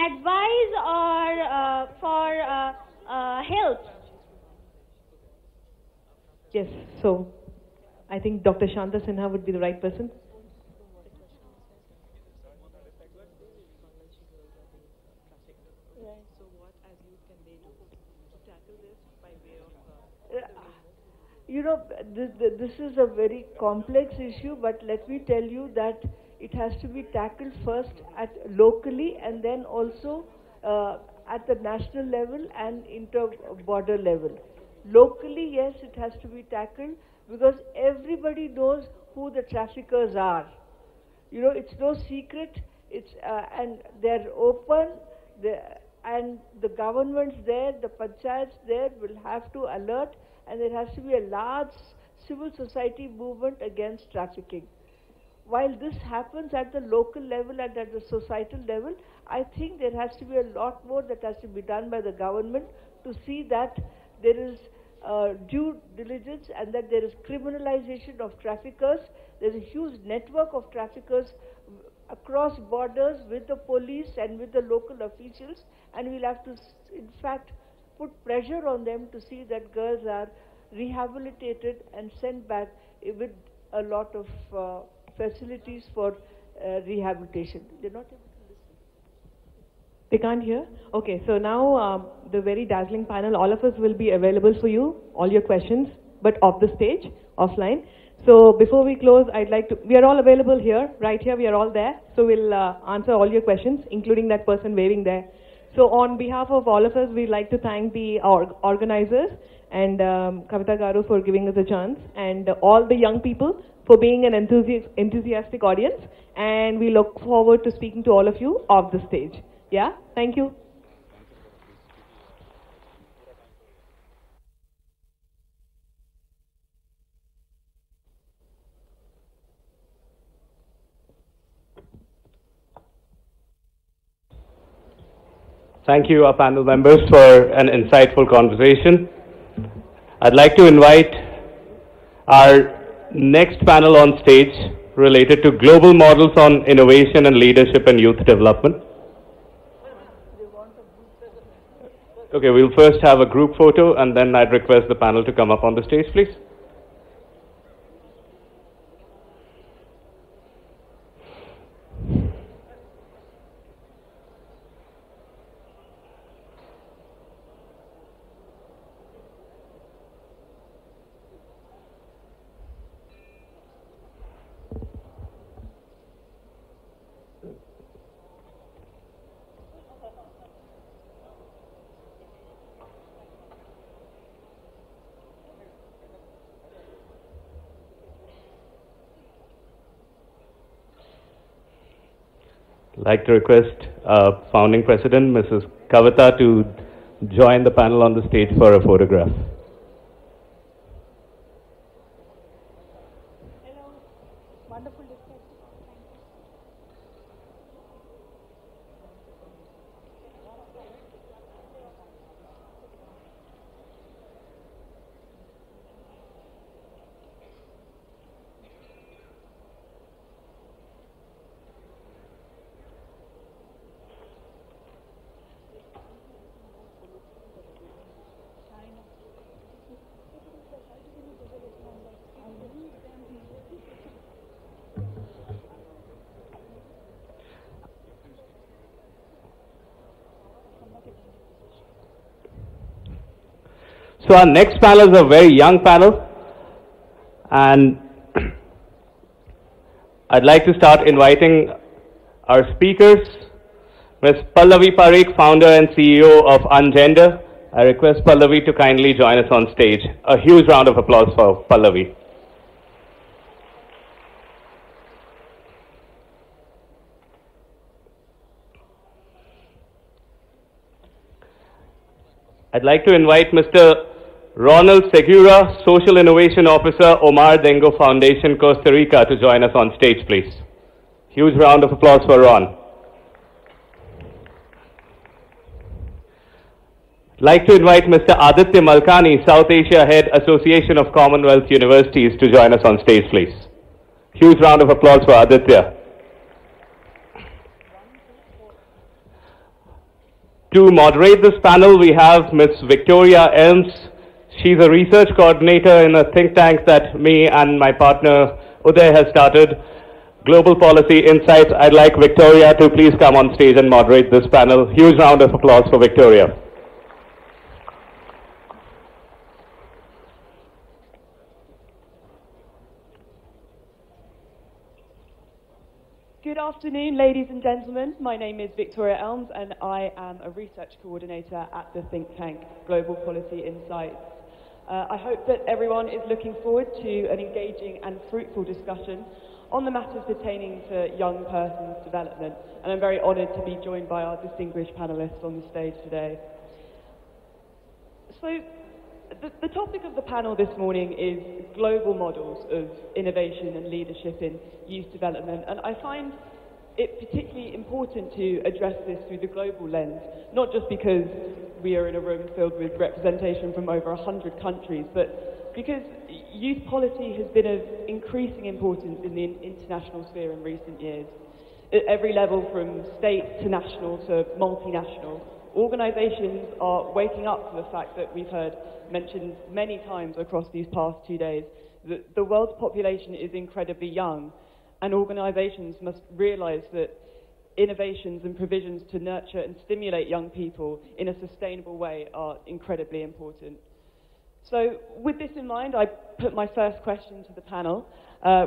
advice or for help? Yes, so I think Dr. Shanta Sinha would be the right person. You know, this is a very complex issue, but let me tell you that it has to be tackled first locally and then also at the national level and inter-border level. Locally, yes, it has to be tackled because everybody knows who the traffickers are. You know, it's no secret. And they're open. And the governments there, the panchayats there will have to alert, and there has to be a large civil society movement against trafficking. While this happens at the local level and at the societal level, I think there has to be a lot more that has to be done by the government to see that there is due diligence and that there is criminalization of traffickers. There's a huge network of traffickers across borders with the police and with the local officials, and we'll have to, in fact, put pressure on them to see that girls are rehabilitated and sent back with a lot of facilities for rehabilitation. They're not able to listen. They can't hear? Okay, so now the very dazzling panel, all of us will be available for you, all your questions, but off the stage, offline. So before we close, we are all available here, right here, we are all there. So we'll answer all your questions, including that person waving there. So on behalf of all of us, we'd like to thank the organizers and Kavitha Garu for giving us a chance, and all the young people for being an enthusiastic audience. And we look forward to speaking to all of you off the stage. Yeah, thank you. Thank you, our panel members, for an insightful conversation. I'd like to invite our next panel on stage related to global models on innovation and leadership and youth development. Okay, we'll first have a group photo, and then I'd request the panel to come up on the stage, please. I'd like to request founding president, Mrs. Kavitha, to join the panel on the stage for a photograph. Hello. Wonderful discussion. So our next panel is a very young panel, and I'd like to start inviting our speakers. Ms. Pallavi Parikh, founder and CEO of Ungender. I request Pallavi to kindly join us on stage. A huge round of applause for Pallavi. I'd like to invite Mr. Ronald Segura, Social Innovation Officer, Omar Dengo Foundation, Costa Rica, to join us on stage, please. Huge round of applause for Ron. I'd like to invite Mr. Aditya Malkani, South Asia Head, Association of Commonwealth Universities, to join us on stage, please. Huge round of applause for Aditya. To moderate this panel, we have Ms. Victoria Elms. She's a research coordinator in a think tank that me and my partner Udaya has started, Global Policy Insights. I'd like Victoria to please come on stage and moderate this panel. Huge round of applause for Victoria. Good afternoon, ladies and gentlemen. My name is Victoria Elms, and I am a research coordinator at the think tank Global Policy Insights. I hope that everyone is looking forward to an engaging and fruitful discussion on the matters pertaining to young persons' development, and I'm very honoured to be joined by our distinguished panellists on the stage today. So, the topic of the panel this morning is global models of innovation and leadership in youth development, and I find it particularly important to address this through the global lens, not just because we are in a room filled with representation from over 100 countries, but because youth policy has been of increasing importance in the international sphere in recent years. At every level, from state to national to multinational, organisations are waking up to the fact that we've heard mentioned many times across these past 2 days that the world's population is incredibly young, and organisations must realise that innovations and provisions to nurture and stimulate young people in a sustainable way are incredibly important. So with this in mind, I put my first question to the panel.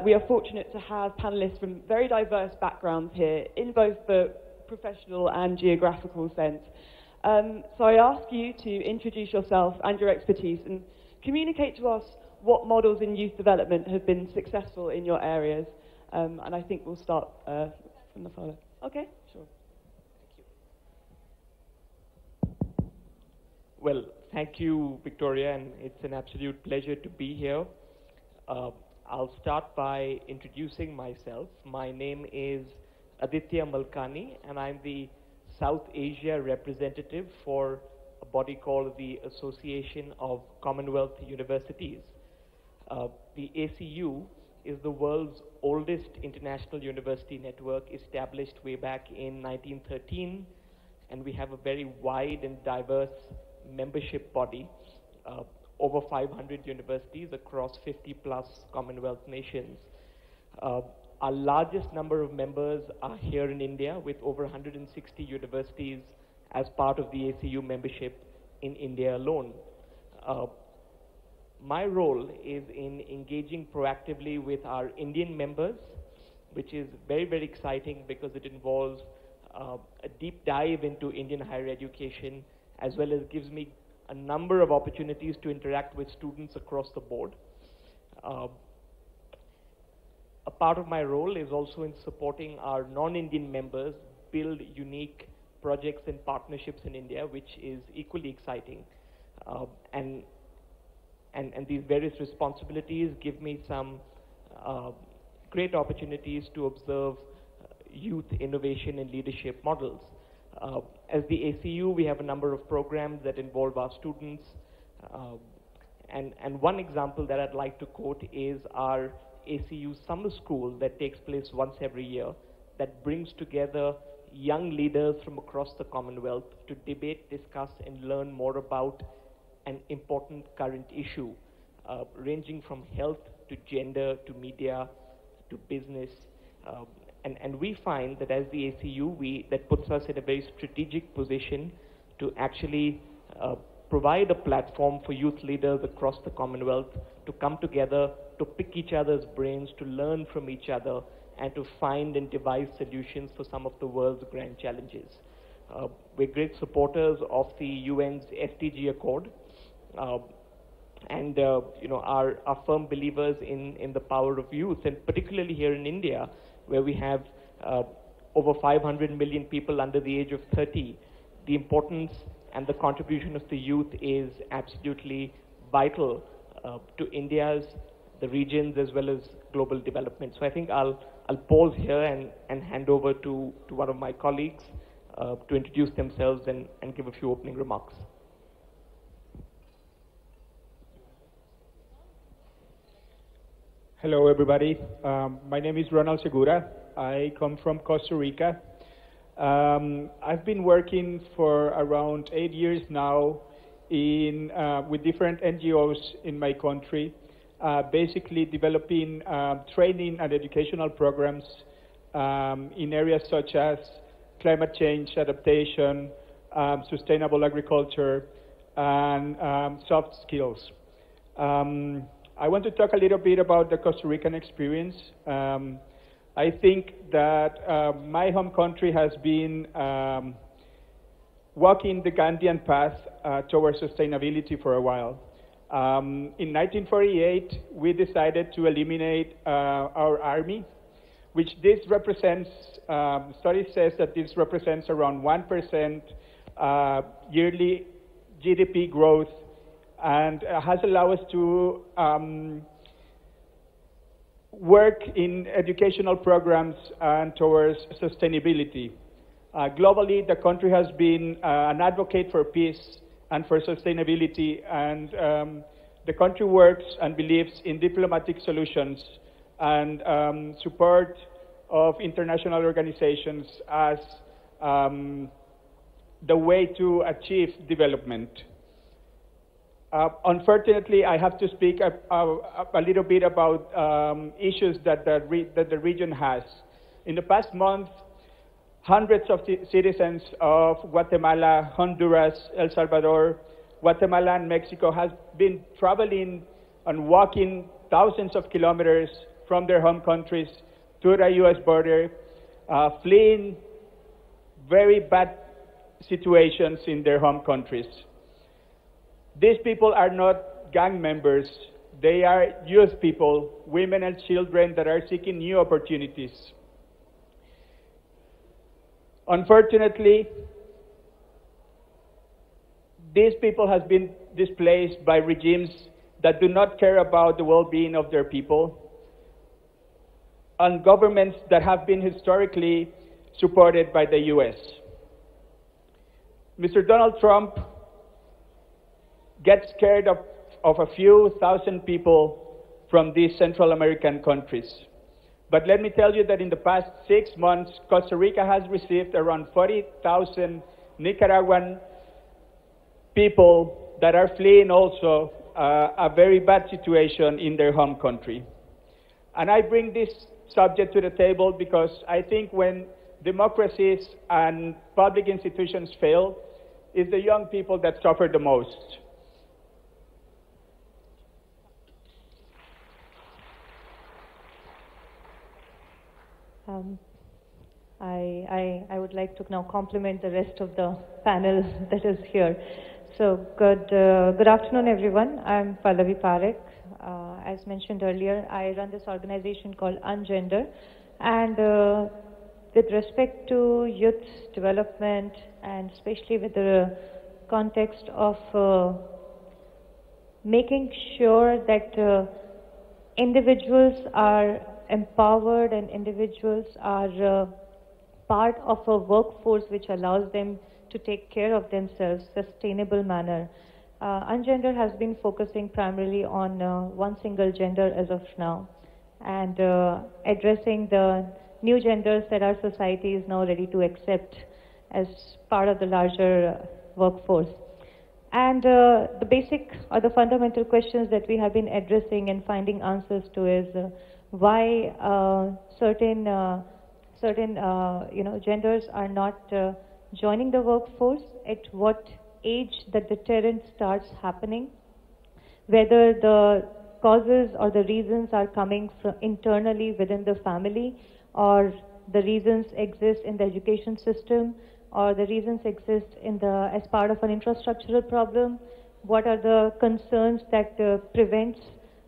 We are fortunate to have panellists from very diverse backgrounds here in both the professional and geographical sense. So I ask you to introduce yourself and your expertise and communicate to us what models in youth development have been successful in your areas. And I think we'll start from the follow. Okay, sure. Thank you. Well, thank you, Victoria, and it's an absolute pleasure to be here. I'll start by introducing myself. My name is Aditya Malkani, and I'm the South Asia representative for a body called the Association of Commonwealth Universities. The ACU is the world's oldest international university network, established way back in 1913, and we have a very wide and diverse membership body, over 500 universities across 50 plus Commonwealth nations. Our largest number of members are here in India, with over 160 universities as part of the ACU membership in India alone. My role is in engaging proactively with our Indian members, which is very, very exciting because it involves a deep dive into Indian higher education, as well as gives me a number of opportunities to interact with students across the board. A part of my role is also in supporting our non-Indian members build unique projects and partnerships in India, which is equally exciting. And these various responsibilities give me some great opportunities to observe youth innovation and leadership models. As the ACU, we have a number of programs that involve our students. And one example that I'd like to quote is our ACU summer school that takes place once every year, that brings together young leaders from across the Commonwealth to debate, discuss, and learn more about an important current issue, ranging from health to gender to media to business. And we find that as the ACU, that puts us in a very strategic position to actually provide a platform for youth leaders across the Commonwealth to come together, to pick each other's brains, to learn from each other, and to find and devise solutions for some of the world's grand challenges. We're great supporters of the UN's SDG Accord, and are firm believers in the power of youth, and particularly here in India, where we have over 500 million people under the age of 30, the importance and the contribution of the youth is absolutely vital to India's, the regions, as well as global development. So I think I'll pause here and hand over to one of my colleagues to introduce themselves and give a few opening remarks. Hello, everybody. My name is Ronald Segura. I come from Costa Rica. I've been working for around 8 years now with different NGOs in my country, basically developing training and educational programs in areas such as climate change adaptation, sustainable agriculture, and soft skills. I want to talk a little bit about the Costa Rican experience. I think that my home country has been walking the Gandhian path towards sustainability for a while. In 1948, we decided to eliminate our army, which this represents, study says that this represents around 1% yearly GDP growth, and has allowed us to work in educational programs and towards sustainability. Globally, the country has been an advocate for peace and for sustainability, and the country works and believes in diplomatic solutions and support of international organizations as the way to achieve development. Unfortunately, I have to speak a little bit about issues that the region has. In the past month, hundreds of citizens of Guatemala, Honduras, El Salvador, Guatemala, and Mexico have been traveling and walking thousands of kilometers from their home countries to the U.S. border, fleeing very bad situations in their home countries. These people are not gang members. They are youth people, women and children that are seeking new opportunities. Unfortunately, these people have been displaced by regimes that do not care about the well-being of their people, and governments that have been historically supported by the U.S. Mr. Donald Trump gets scared of a few thousand people from these Central American countries. But let me tell you that in the past 6 months, Costa Rica has received around 40,000 Nicaraguan people that are fleeing also a very bad situation in their home country. And I bring this subject to the table because I think when democracies and public institutions fail, it's the young people that suffer the most. I would like to now compliment the rest of the panel that is here. So good afternoon, everyone. I'm Pallavi Parekh. As mentioned earlier, I run this organization called Ungender, and with respect to youth development, and especially with the context of making sure that individuals are empowered and individuals are part of a workforce which allows them to take care of themselves in a sustainable manner. Ungender has been focusing primarily on one single gender as of now, and addressing the new genders that our society is now ready to accept as part of the larger workforce. And the basic or the fundamental questions that we have been addressing and finding answers to is why certain genders are not joining the workforce, at what age the deterrent starts happening, whether the causes or the reasons are coming from internally within the family, or the reasons exist in the education system, or the reasons exist in as part of an infrastructural problem. What are the concerns that prevents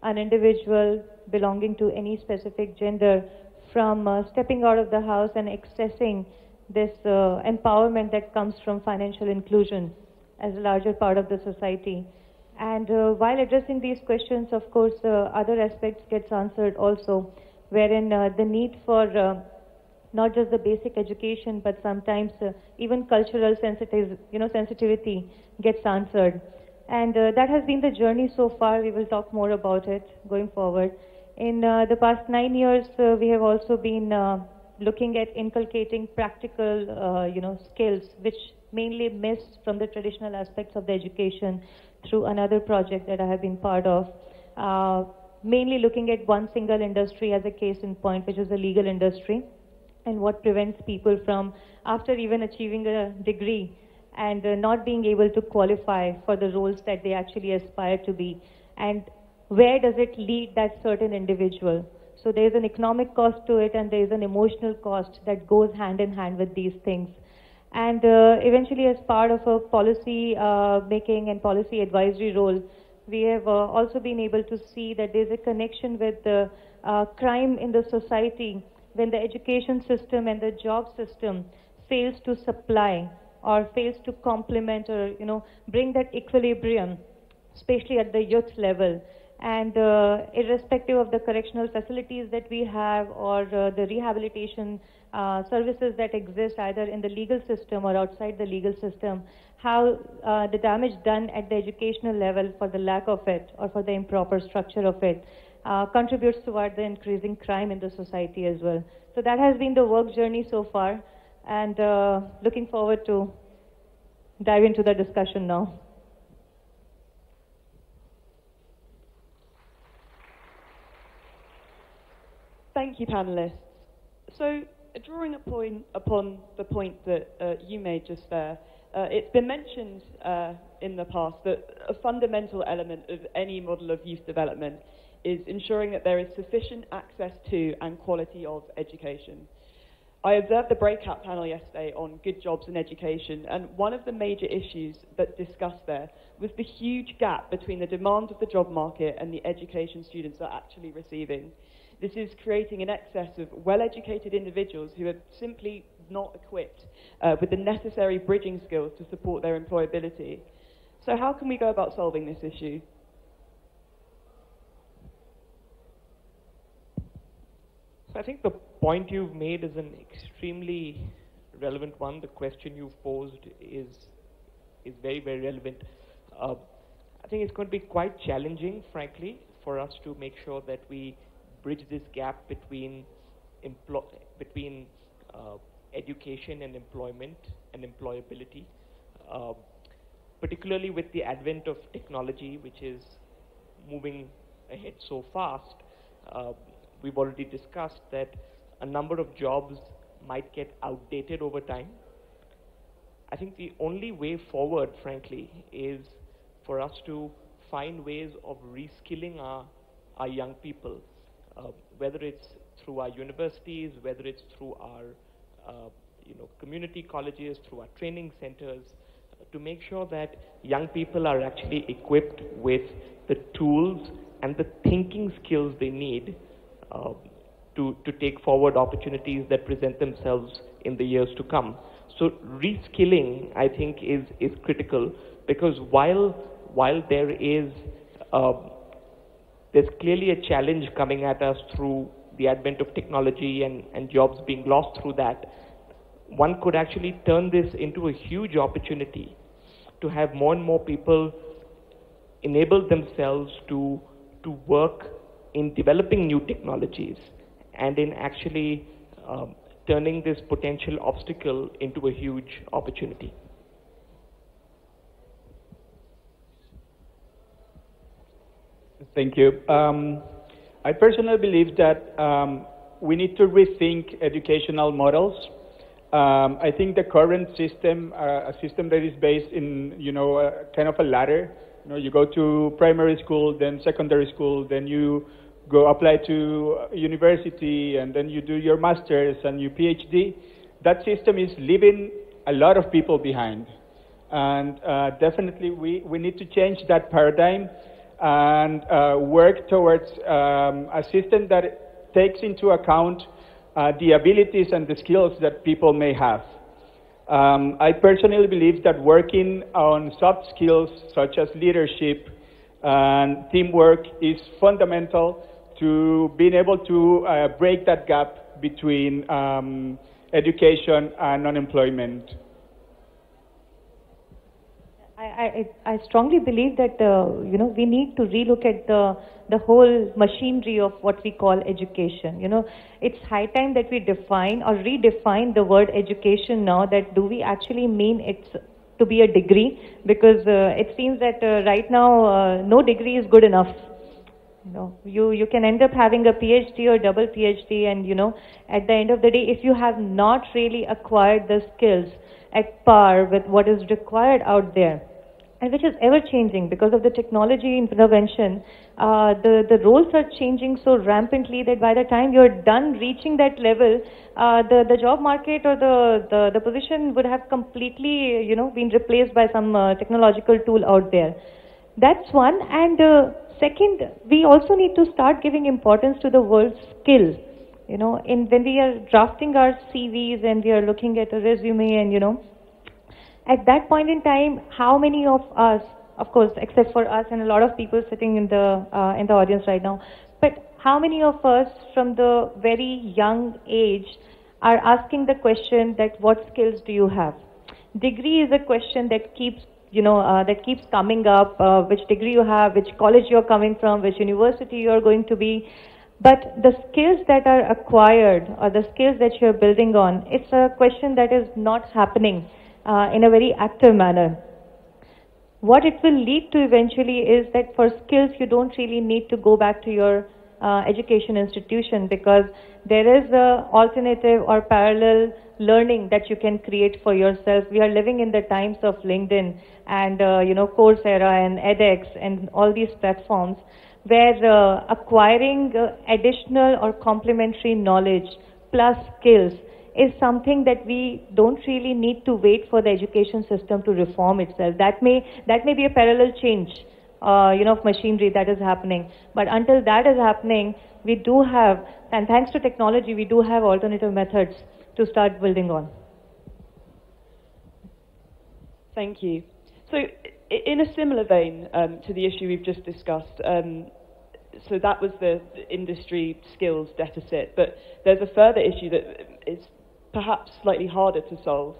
an individual belonging to any specific gender from stepping out of the house and accessing this empowerment that comes from financial inclusion as a larger part of the society. And while addressing these questions, of course, other aspects gets answered also, wherein the need for not just the basic education, but sometimes even cultural sensitivity gets answered. And that has been the journey so far. We will talk more about it going forward. In the past 9 years, we have also been looking at inculcating practical, skills, which mainly miss from the traditional aspects of the education through another project that I have been part of. Mainly looking at one single industry as a case in point, which is the legal industry, and what prevents people from, after even achieving a degree, and not being able to qualify for the roles that they actually aspire to be, and where does it lead that certain individual. So there is an economic cost to it, and there is an emotional cost that goes hand in hand with these things. And eventually, as part of a policy making and policy advisory role, We have also been able to see that there's a connection with the crime in the society when the education system and the job system fails to supply or fails to complement or bring that equilibrium, especially at the youth level. And irrespective of the correctional facilities that we have or the rehabilitation services that exist either in the legal system or outside the legal system, how the damage done at the educational level for the lack of it or for the improper structure of it contributes toward the increasing crime in the society as well. So that has been the work journey so far, and looking forward to dive into the discussion now. Thank you, panelists. So, drawing upon the point that you made just there, it's been mentioned in the past that a fundamental element of any model of youth development is ensuring that there is sufficient access to and quality of education. I observed the breakout panel yesterday on good jobs and education, and one of the major issues that discussed there was the huge gap between the demand of the job market and the education students are actually receiving. This is creating an excess of well-educated individuals who are simply not equipped with the necessary bridging skills to support their employability. So how can we go about solving this issue? So I think the point you've made is an extremely relevant one. The question you've posed is very, very relevant. I think it's going to be quite challenging, frankly, for us to make sure that we bridge this gap between education and employment and employability, particularly with the advent of technology, which is moving ahead so fast. We've already discussed that a number of jobs might get outdated over time. I think the only way forward, frankly, is for us to find ways of reskilling our young people, whether it's through our universities, whether it's through our community colleges, through our training centers, to make sure that young people are actually equipped with the tools and the thinking skills they need to take forward opportunities that present themselves in the years to come. So reskilling, I think, is critical, because while there is there's clearly a challenge coming at us through the advent of technology and jobs being lost through that, one could actually turn this into a huge opportunity to have more and more people enable themselves to work in developing new technologies and in actually turning this potential obstacle into a huge opportunity. Thank you. I personally believe that we need to rethink educational models. I think the current system, a system that is based in, kind of a ladder. You go to primary school, then secondary school, then you go apply to university, and then you do your master's and your PhD. That system is leaving a lot of people behind. And definitely we need to change that paradigm and work towards a system that takes into account the abilities and the skills that people may have. I personally believe that working on soft skills such as leadership and teamwork is fundamental to being able to break that gap between education and unemployment. I strongly believe that we need to relook at the whole machinery of what we call education. It's high time that we define or redefine the word education now. That do we actually mean it's to be a degree? Because it seems that right now no degree is good enough. You can end up having a PhD or double PhD, and at the end of the day, if you have not really acquired the skills at par with what is required out there, and which is ever changing because of the technology intervention, the roles are changing so rampantly that by the time you're done reaching that level, the job market or the position would have completely been replaced by some technological tool out there. That's one. And second, we also need to start giving importance to the word skill. You know, when we are drafting our CVs and we are looking at a resume, and you know, at that point in time, how many of us, of course, except for us and a lot of people sitting in the audience right now, but how many of us from the very young age are asking the question that what skills do you have? Degree is a question that keeps coming up, which degree you have, which college you're coming from, which university you're going to be. But the skills that are acquired or the skills that you're building on, it's a question that is not happening in a very active manner. What it will lead to eventually is that for skills you don't really need to go back to your education institution, because there is a alternative or parallel learning that you can create for yourself. We are living in the times of LinkedIn and Coursera and edX and all these platforms, where acquiring additional or complementary knowledge plus skills is something that we don't really need to wait for the education system to reform itself. That may be a parallel change, of machinery that is happening. But until that is happening, we do have, and thanks to technology, we do have alternative methods to start building on. Thank you. So, in a similar vein to the issue we've just discussed, so that was the industry skills deficit, but there's a further issue that is perhaps slightly harder to solve.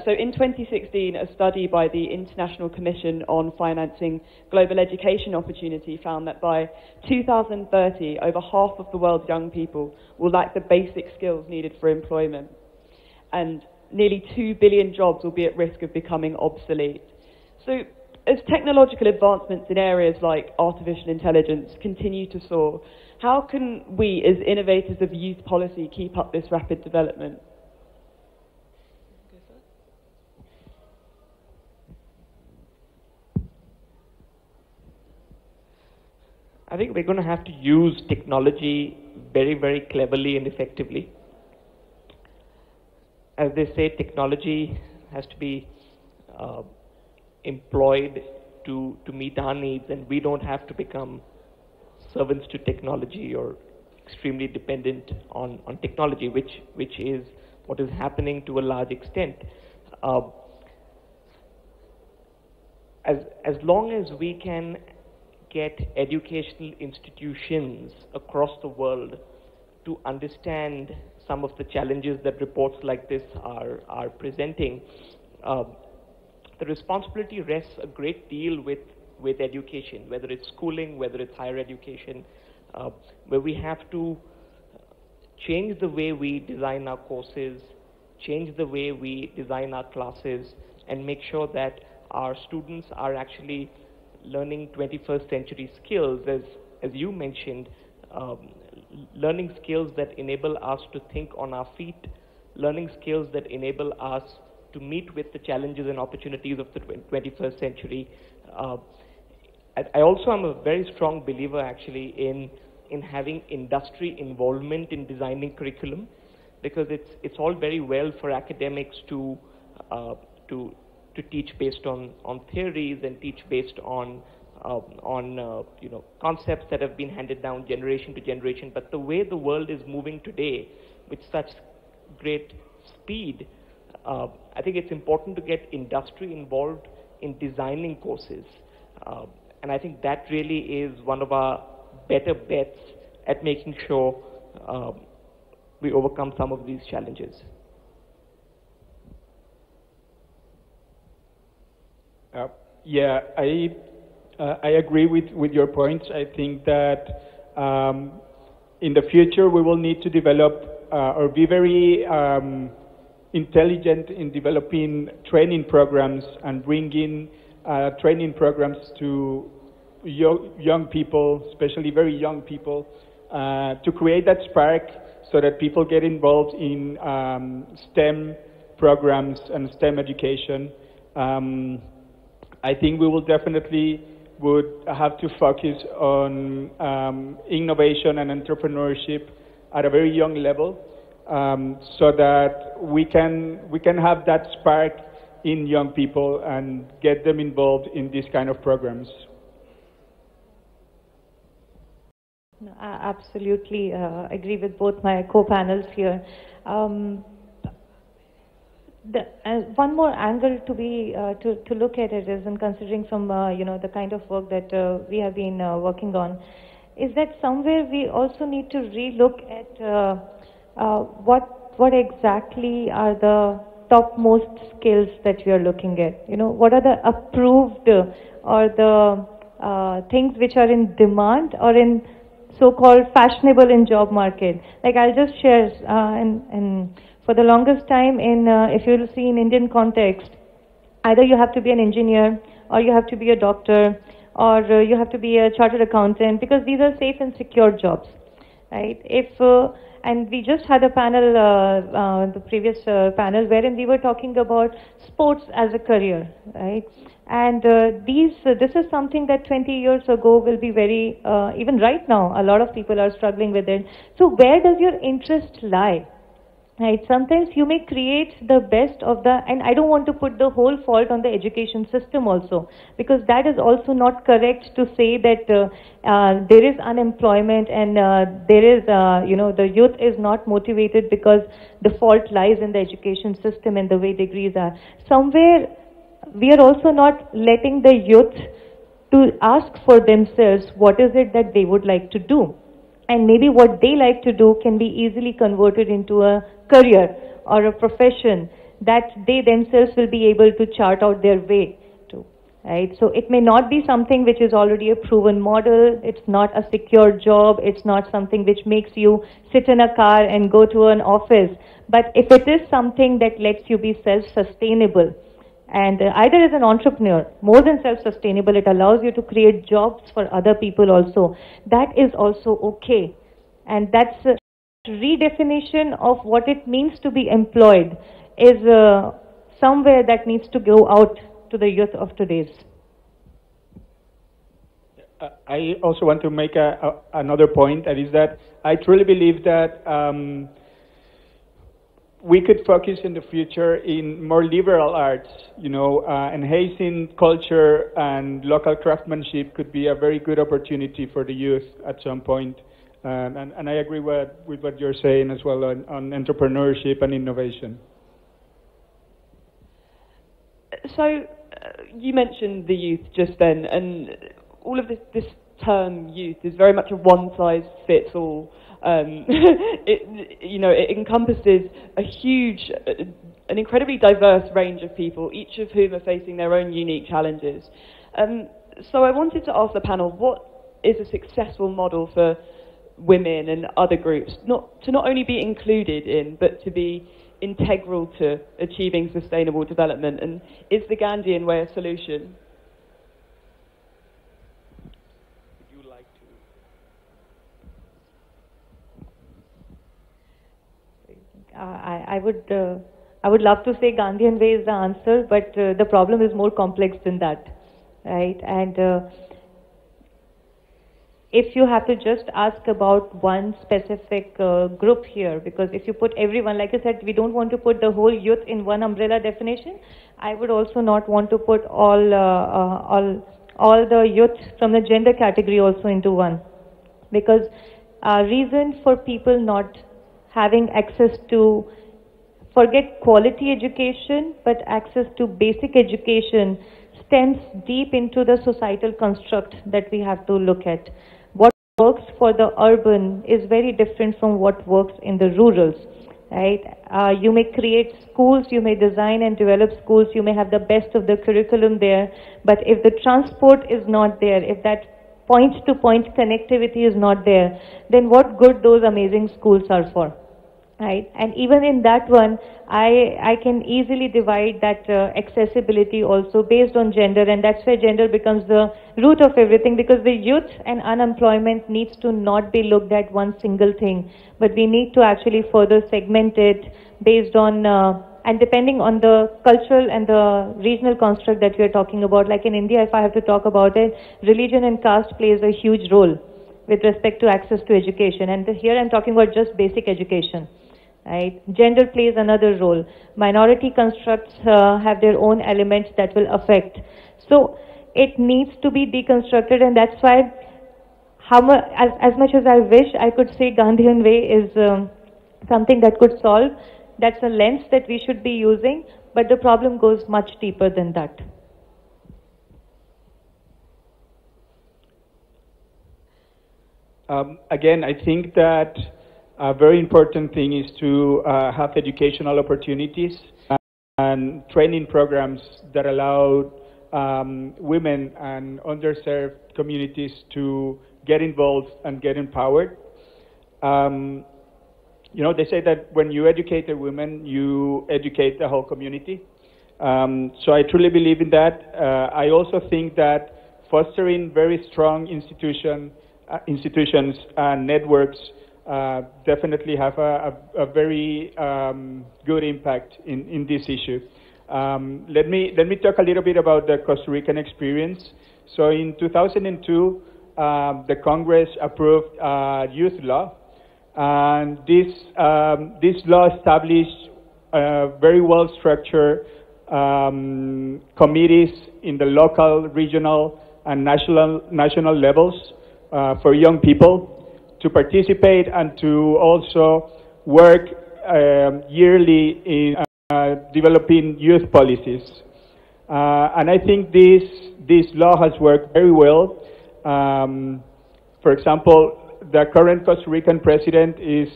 So in 2016, a study by the International Commission on Financing Global Education Opportunity found that by 2030, over half of the world's young people will lack the basic skills needed for employment. And nearly 2 billion jobs will be at risk of becoming obsolete. So as technological advancements in areas like artificial intelligence continue to soar, how can we, as innovators of youth policy, keep up this rapid development? I think we're going to have to use technology very, very cleverly and effectively. As they say, technology has to be employed to meet our needs, and we don't have to become servants to technology or extremely dependent on technology, which is what is happening to a large extent. As long as we can get educational institutions across the world to understand some of the challenges that reports like this are presenting, the responsibility rests a great deal with education, whether it's schooling, whether it's higher education, where we have to change the way we design our courses, change the way we design our classes, and make sure that our students are actually learning 21st century skills, as you mentioned, learning skills that enable us to think on our feet, learning skills that enable us to meet with the challenges and opportunities of the 21st century. I also am a very strong believer actually in having industry involvement in designing curriculum, because it's all very well for academics to teach based on theories and teach based on concepts that have been handed down generation to generation. But the way the world is moving today with such great speed, I think it's important to get industry involved in designing courses. And I think that really is one of our better bets at making sure we overcome some of these challenges. Yeah, I agree with your points. I think that in the future we will need to develop or be very intelligent in developing training programs and bringing training programs to young people, especially very young people, to create that spark so that people get involved in STEM programs and STEM education. I think we will definitely would have to focus on innovation and entrepreneurship at a very young level, so that we can have that spark in young people and get them involved in these kind of programs. No, I absolutely agree with both my co-panels here. One more angle to be to look at it is, in considering from the kind of work that we have been working on, is that somewhere we also need to relook at what exactly are the topmost skills that we are looking at. What are the approved or the things which are in demand or in so-called fashionable in job market. Like I'll just share, and for the longest time if you'll see in Indian context, either you have to be an engineer or you have to be a doctor or you have to be a chartered accountant, because these are safe and secure jobs, right? And we just had a panel, the previous panel, wherein we were talking about sports as a career, right? And this is something that 20 years ago will be very, even right now, a lot of people are struggling with it. So where does your interest lie? Right? Sometimes you may create the best of the, and I don't want to put the whole fault on the education system also, because that is also not correct to say that there is unemployment and there is, the youth is not motivated because the fault lies in the education system and the way degrees are. Somewhere we are also not letting the youth to ask for themselves what is it that they would like to do. And maybe what they like to do can be easily converted into a career or a profession that they themselves will be able to chart out their way to, right? So it may not be something which is already a proven model, it's not a secure job, it's not something which makes you sit in a car and go to an office, but if it is something that lets you be self-sustainable, and either as an entrepreneur, more than self-sustainable, it allows you to create jobs for other people also. That is also okay. And that's a redefinition of what it means to be employed is somewhere that needs to go out to the youth of today's. I also want to make another point, that is that I truly believe that we could focus in the future in more liberal arts, enhancing culture and local craftsmanship could be a very good opportunity for the youth at some point. And I agree with what you're saying as well on entrepreneurship and innovation. So you mentioned the youth just then, and all of this term youth is very much a one-size-fits-all. It encompasses an incredibly diverse range of people, each of whom are facing their own unique challenges. So I wanted to ask the panel, what is a successful model for women and other groups, to not only be included in, but to be integral to achieving sustainable development? And is the Gandhian way a solution? I would love to say Gandhian way is the answer, but the problem is more complex than that, right? And if you have to just ask about one specific group here, because if you put everyone, like I said, we don't want to put the whole youth in one umbrella definition. I would also not want to put all the youth from the gender category also into one, because reason for people not having access to, forget quality education, but access to basic education stems deep into the societal construct that we have to look at. What works for the urban is very different from what works in the rurals, right? You may create schools, you may design and develop schools, you may have the best of the curriculum there, but if the transport is not there, if that point-to-point connectivity is not there, then what good those amazing schools are for? Right? And even in that one, I can easily divide that accessibility also based on gender, and that's where gender becomes the root of everything, because the youth and unemployment needs to not be looked at one single thing, but we need to actually further segment it based on and depending on the cultural and the regional construct that we are talking about. Like in India, if I have to talk about it, religion and caste plays a huge role with respect to access to education, and here I'm talking about just basic education. Right? Gender plays another role. Minority constructs have their own elements that will affect. So it needs to be deconstructed, and that's why as much as I wish I could say Gandhian way is something that could solve, that's a lens that we should be using, but the problem goes much deeper than that. Again, I think that a very important thing is to have educational opportunities and training programs that allow women and underserved communities to get involved and get empowered. You know, they say that when you educate a woman, you educate the whole community. So I truly believe in that. I also think that fostering very strong institutions and networks definitely have a very good impact in this issue. Let me talk a little bit about the Costa Rican experience. So in 2002, the Congress approved a youth law, and this law established very well structured committees in the local, regional, and national levels for young people to participate and to also work yearly in developing youth policies. And I think this law has worked very well. For example, the current Costa Rican president is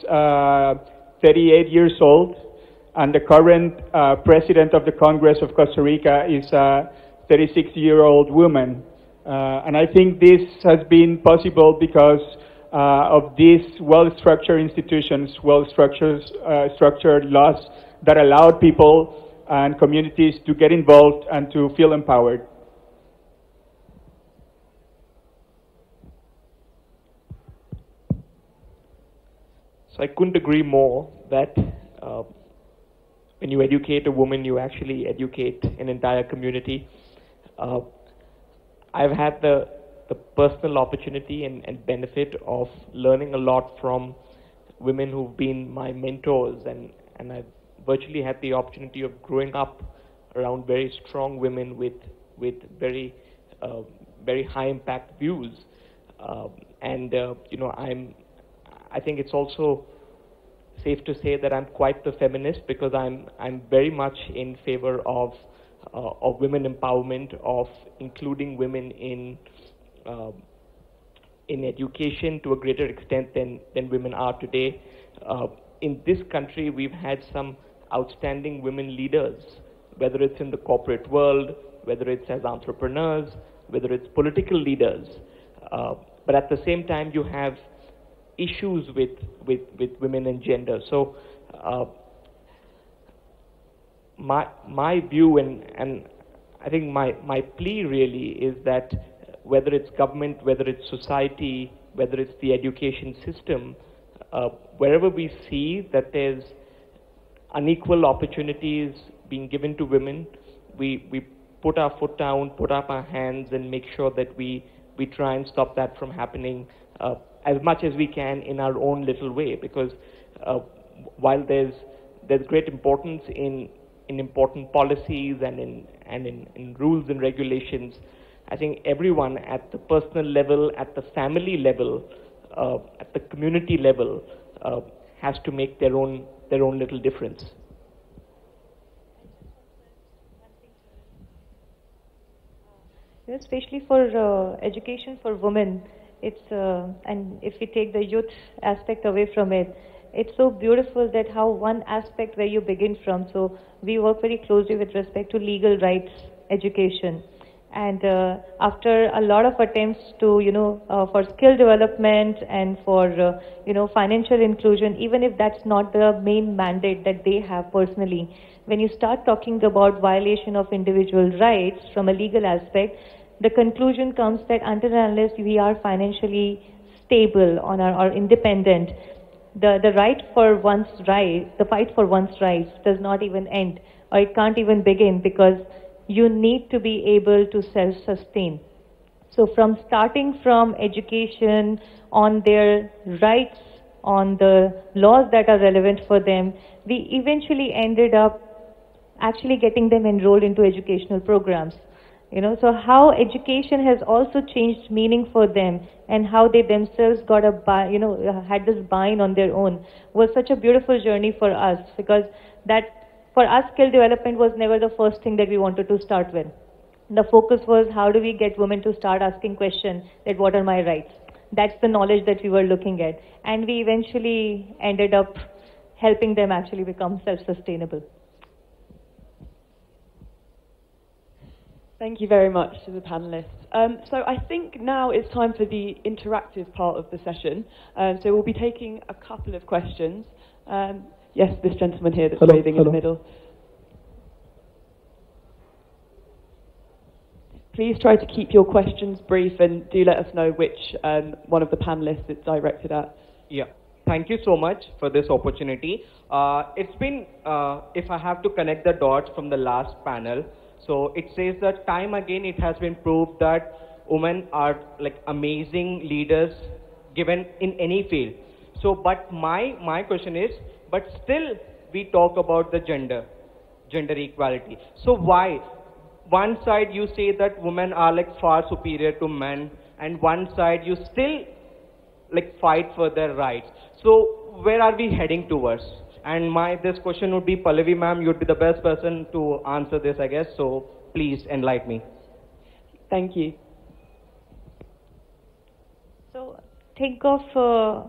38 years old, and the current president of the Congress of Costa Rica is a 36-year-old woman. And I think this has been possible because of these well-structured institutions, structured laws that allowed people and communities to get involved and to feel empowered. So I couldn't agree more that when you educate a woman, you actually educate an entire community. I've had the personal opportunity and benefit of learning a lot from women who've been my mentors, and I've virtually had the opportunity of growing up around very strong women with very very high impact views, you know, I think it's also safe to say that I'm quite the feminist, because I'm very much in favor of women empowerment, of including women in education to a greater extent than women are today. In this country, we've had some outstanding women leaders, whether it's in the corporate world, whether it's as entrepreneurs, whether it's political leaders. But at the same time, you have issues with women and gender. So my view and I think my plea really is that whether it's government, whether it's society, whether it's the education system, wherever we see that there's unequal opportunities being given to women, we put our foot down, put up our hands, and make sure that we try and stop that from happening as much as we can in our own little way. Because while there's great importance in important policies and in rules and regulations, I think everyone at the personal level, at the family level, at the community level, has to make their own little difference. Especially for education for women, it's and if we take the youth aspect away from it, it's so beautiful that how one aspect where you begin from. So we work very closely with respect to legal rights education, and after a lot of attempts to for skill development and for financial inclusion, even if that's not the main mandate that they have personally, when you start talking about violation of individual rights from a legal aspect, the conclusion comes that until and unless we are financially stable on or independent, the right for one's right, the fight for one's rights does not even end, or it can't even begin, because you need to be able to self-sustain. So from starting from education on their rights, on the laws that are relevant for them, we eventually ended up actually getting them enrolled into educational programs. So how education has also changed meaning for them, and how they themselves got had this bind on their own, was such a beautiful journey for us, because that, for us, skill development was never the first thing that we wanted to start with. The focus was, how do we get women to start asking questions that what are my rights? That's the knowledge that we were looking at. And we eventually ended up helping them actually become self-sustainable. Thank you very much to the panelists. So I think now it's time for the interactive part of the session. So we'll be taking a couple of questions. Yes, this gentleman here that's waving in the middle. Please try to keep your questions brief, and do let us know which one of the panelists it's directed at. Yeah, thank you so much for this opportunity. It's been, if I have to connect the dots from the last panel, so it says that time again it has been proved that women are like amazing leaders given in any field. So, but my question is, but still we talk about the gender equality. So why? One side you say that women are like far superior to men, and one side you still like fight for their rights. So where are we heading towards? And this question would be Pallavi ma'am, you'd be the best person to answer this, I guess. So please enlighten me. Thank you. So think of a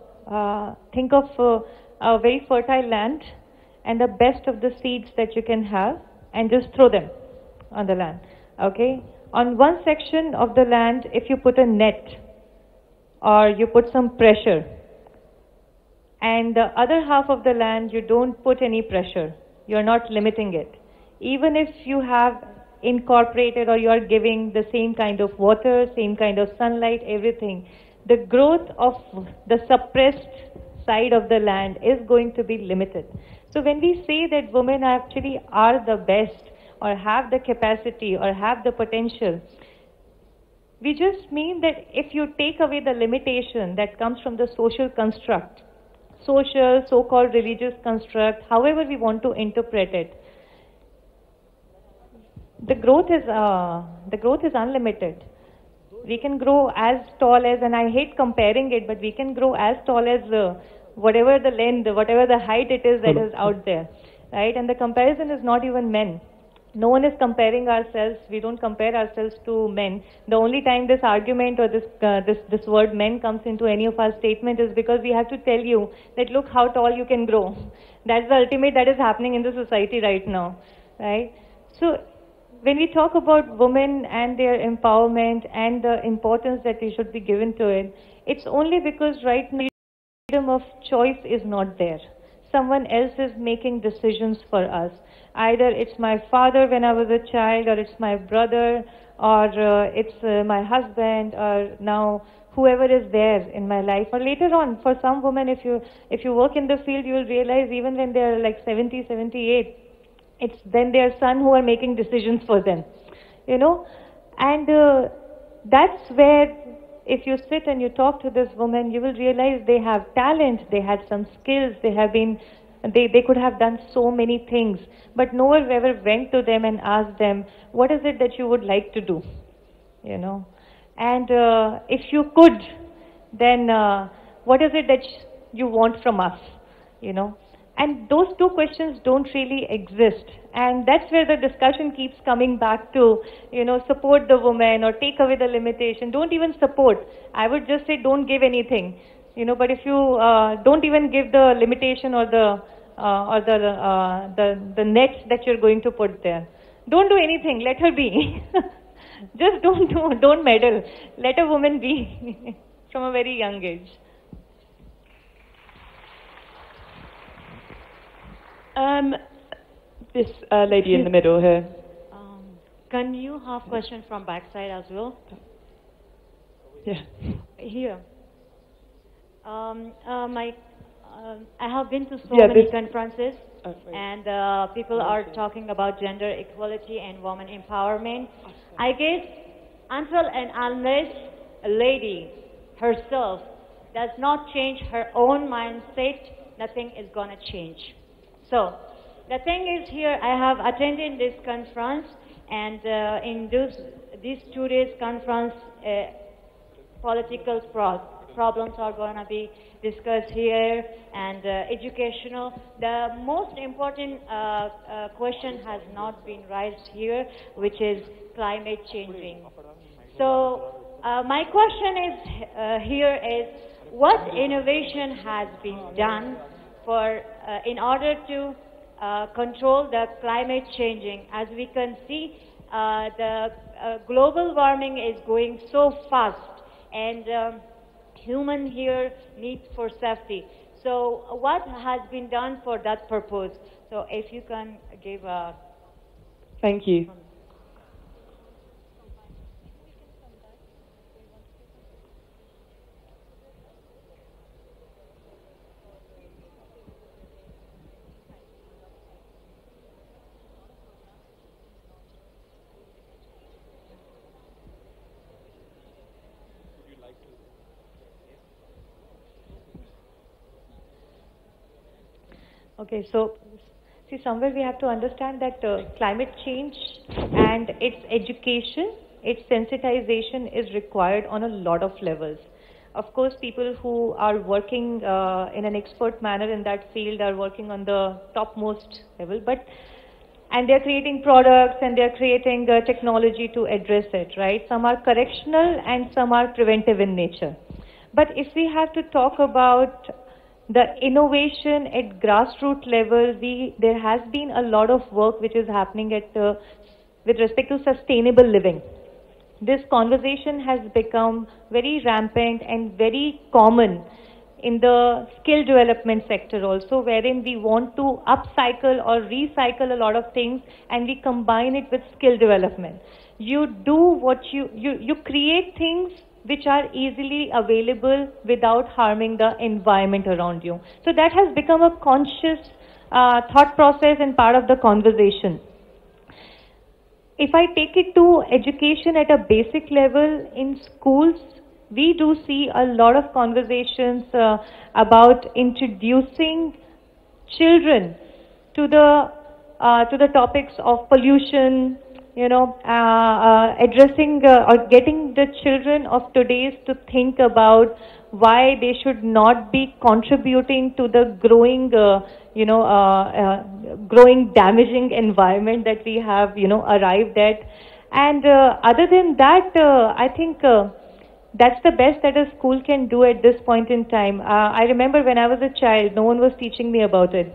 very fertile land and the best of the seeds that you can have, and just throw them on the land. Okay? On one section of the land, if you put a net or you put some pressure, and the other half of the land you don't put any pressure, you're not limiting it. Even if you have incorporated or you are giving the same kind of water, same kind of sunlight, everything, the growth of the suppressed side of the land is going to be limited. So when we say that women actually are the best, or have the capacity, or have the potential, we just mean that if you take away the limitation that comes from the social construct, social, so-called religious construct, however we want to interpret it, the growth is unlimited. We can grow as tall as, and I hate comparing it, but we can grow as tall as whatever the length, whatever the height it is that is out there, right? And the comparison is not even men. No one is comparing ourselves. We don't compare ourselves to men. The only time this argument or this word men comes into any of our statement is because we have to tell you that look how tall you can grow. That's the ultimate that is happening in the society right now, right? So when we talk about women and their empowerment and the importance that they should be given to it, it's only because right now freedom of choice is not there. Someone else is making decisions for us. Either it's my father when I was a child, or it's my brother, or it's my husband, or now whoever is there in my life. Or later on, for some women, if you work in the field, you will realize even when they're like 70, 78, it's then their son who are making decisions for them, And that's where, if you sit and you talk to this woman, you will realize they have talent, they had some skills, they could have done so many things, but no one ever went to them and asked them, what is it that you would like to do? And if you could, then what is it that you want from us? And those two questions don't really exist. And that's where the discussion keeps coming back to, support the woman or take away the limitation. Don't even support. I would just say don't give anything. But if you don't even give the limitation or the net that you're going to put there, don't do anything. Let her be. Just don't meddle. Let a woman be from a very young age. This lady in the middle here. Can you have questions from backside as well? Yeah. Here. I have been to so many conferences, and people are talking about gender equality and women empowerment. I guess until and unless a lady herself does not change her own mindset, nothing is going to change. So the thing is here, I have attended this conference, And in these 2 days conference, political problems are going to be discussed here, and educational. The most important question has not been raised here, which is climate changing. So my question is here is, what innovation has been done for in order to control the climate changing? As we can see, the global warming is going so fast, and human here needs for safety. So what has been done for that purpose? So if you can give a... Thank you. Okay, so see, somewhere we have to understand that climate change and its education, its sensitization is required on a lot of levels. Of course, people who are working in an expert manner in that field are working on the topmost level, and they're creating products and they're creating technology to address it, right? Some are correctional and some are preventive in nature. But if we have to talk about the innovation at grassroots level, there has been a lot of work which is happening with respect to sustainable living. This conversation has become very rampant and very common in the skill development sector also, wherein we want to upcycle or recycle a lot of things and we combine it with skill development. You do what you create things which are easily available without harming the environment around you. So that has become a conscious thought process and part of the conversation. If I take it to education at a basic level in schools, we do see a lot of conversations about introducing children to the topics of pollution, addressing or getting the children of today's to think about why they should not be contributing to the growing damaging environment that we have, arrived at. And other than that, I think that's the best that a school can do at this point in time. I remember when I was a child, no one was teaching me about it.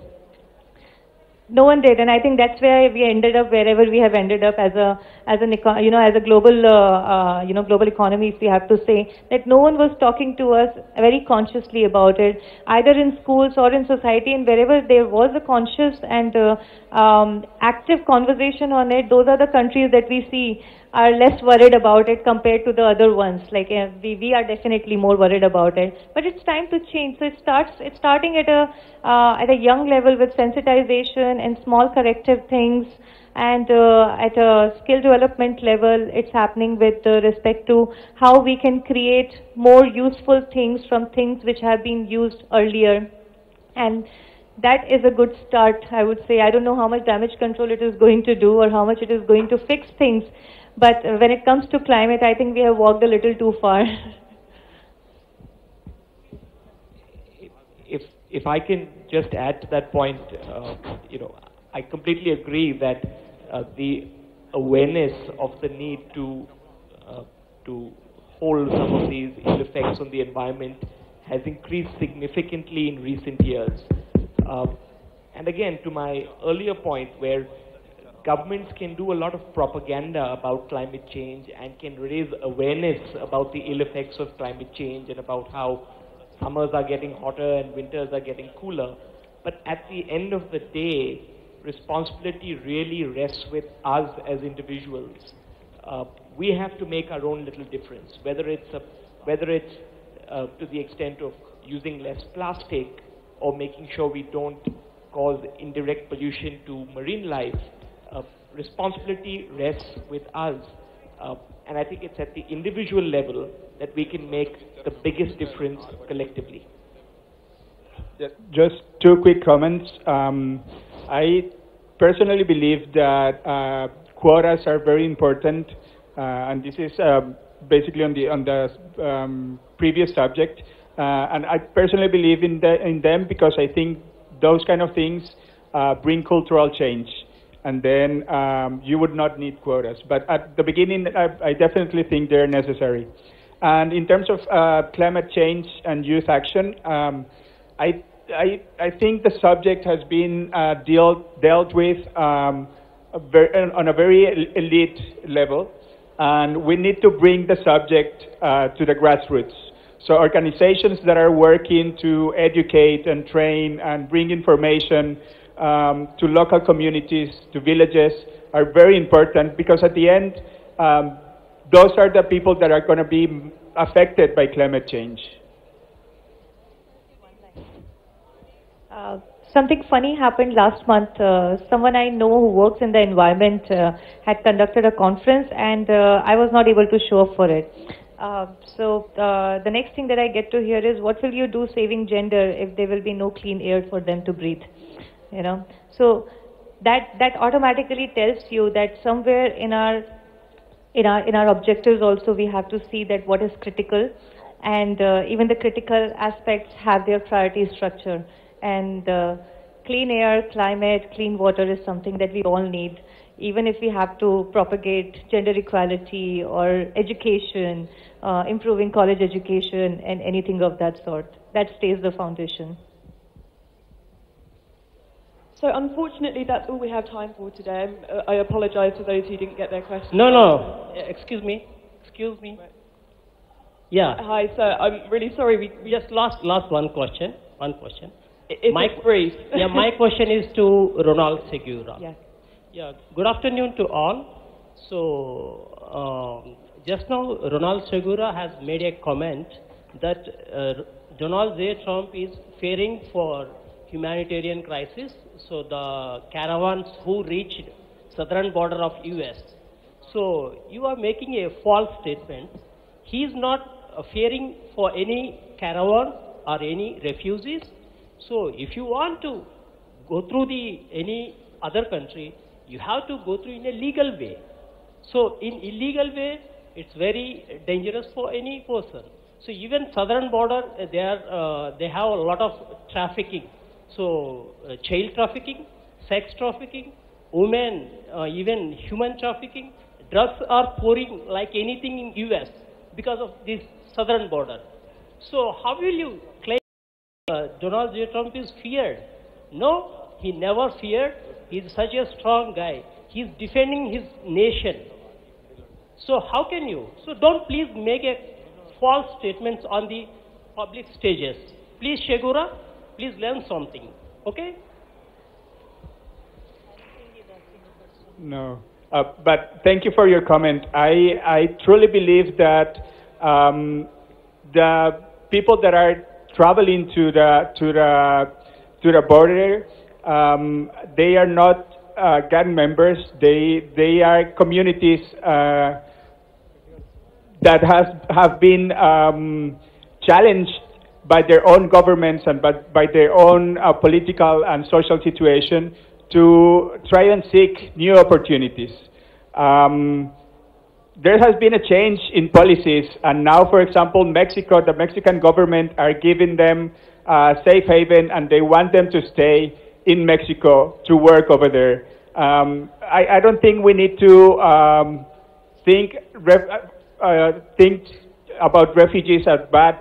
No one did, and I think that's where we ended up wherever we have ended up as a global global economy. If we have to say that no one was talking to us very consciously about it, either in schools or in society, and wherever there was a conscious and active conversation on it, those are the countries that we see are less worried about it compared to the other ones. Like we are definitely more worried about it, but it's time to change. So it's starting at a young level with sensitization and small corrective things, and at a skill development level, it's happening with respect to how we can create more useful things from things which have been used earlier, and that is a good start, I would say. I don't know how much damage control it is going to do or how much it is going to fix things. But when it comes to climate, I think we have walked a little too far. If I can just add to that point, I completely agree that the awareness of the need to hold some of these ill effects on the environment has increased significantly in recent years. And again, to my earlier point, where governments can do a lot of propaganda about climate change and can raise awareness about the ill effects of climate change and about how summers are getting hotter and winters are getting cooler. But at the end of the day, responsibility really rests with us as individuals. We have to make our own little difference, whether it's to the extent of using less plastic or making sure we don't cause indirect pollution to marine life. Responsibility rests with us, and I think it's at the individual level that we can make the biggest difference collectively. Just two quick comments. I personally believe that quotas are very important, and this is basically on the previous subject. And I personally believe in them because I think those kind of things bring cultural change. And then you would not need quotas. But at the beginning, I definitely think they're necessary. And in terms of climate change and youth action, I think the subject has been dealt with on a very elite level. And we need to bring the subject to the grassroots. So organizations that are working to educate and train and bring information to local communities, to villages, are very important because at the end, those are the people that are going to be affected by climate change. Something funny happened last month. Someone I know who works in the environment had conducted a conference, and I was not able to show up for it. So the next thing that I get to hear is, what will you do saving gender if there will be no clean air for them to breathe? You know, so that automatically tells you that somewhere in our objectives also we have to see that what is critical, and even the critical aspects have their priority structure. And clean air, climate, clean water is something that we all need, even if we have to propagate gender equality or education, improving college education and anything of that sort. That stays the foundation. So unfortunately, that's all we have time for today. I apologize to those who didn't get their questions. No. Excuse me. Right. Yeah. Hi, sir. I'm really sorry. We just lost one question. If it's brief. Yeah, my question is to Ronald Segura. Yes. Yeah. Good afternoon to all. So just now, Ronald Segura has made a comment that Donald J. Trump is fearing for humanitarian crisis. So the caravans who reached southern border of US. So you are making a false statement. He is not fearing for any caravan or any refugees. So if you want to go through any other country, you have to go through in a legal way. So in illegal way, it's very dangerous for any person. So even southern border, they have a lot of trafficking. So child trafficking, sex trafficking, women, even human trafficking. Drugs are pouring like anything in US because of this southern border. So how will you claim Donald J. Trump is feared? No, he never feared. He's such a strong guy. He's defending his nation. So how can you? So don't please make a false statements on the public stages. Please, Segura, please learn something. Okay? No. But thank you for your comment. I truly believe that the people that are traveling to the border, they are not gang members. They are communities that have been challenged by their own governments and by their own political and social situation to try and seek new opportunities. There has been a change in policies, and now, for example, Mexico, the Mexican government are giving them safe haven, and they want them to stay in Mexico to work over there. I don't think we need to think about refugees as bad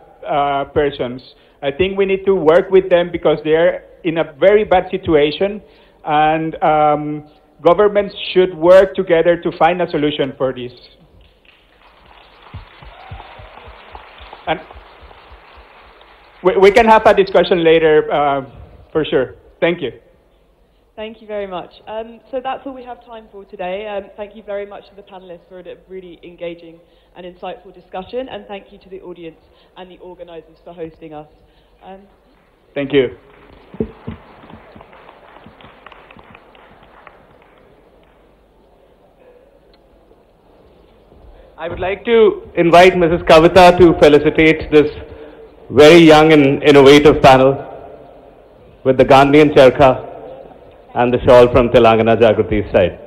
persons. I think we need to work with them because they are in a very bad situation, and governments should work together to find a solution for this. And we can have a discussion later, for sure. Thank you. Thank you very much. So that's all we have time for today. Thank you very much to the panelists for a really engaging and insightful discussion, and thank you to the audience and the organisers for hosting us. Thank you. I would like to invite Mrs. Kavitha to felicitate this very young and innovative panel with the Gandhian charkha and the shawl from Telangana Jagruthi side.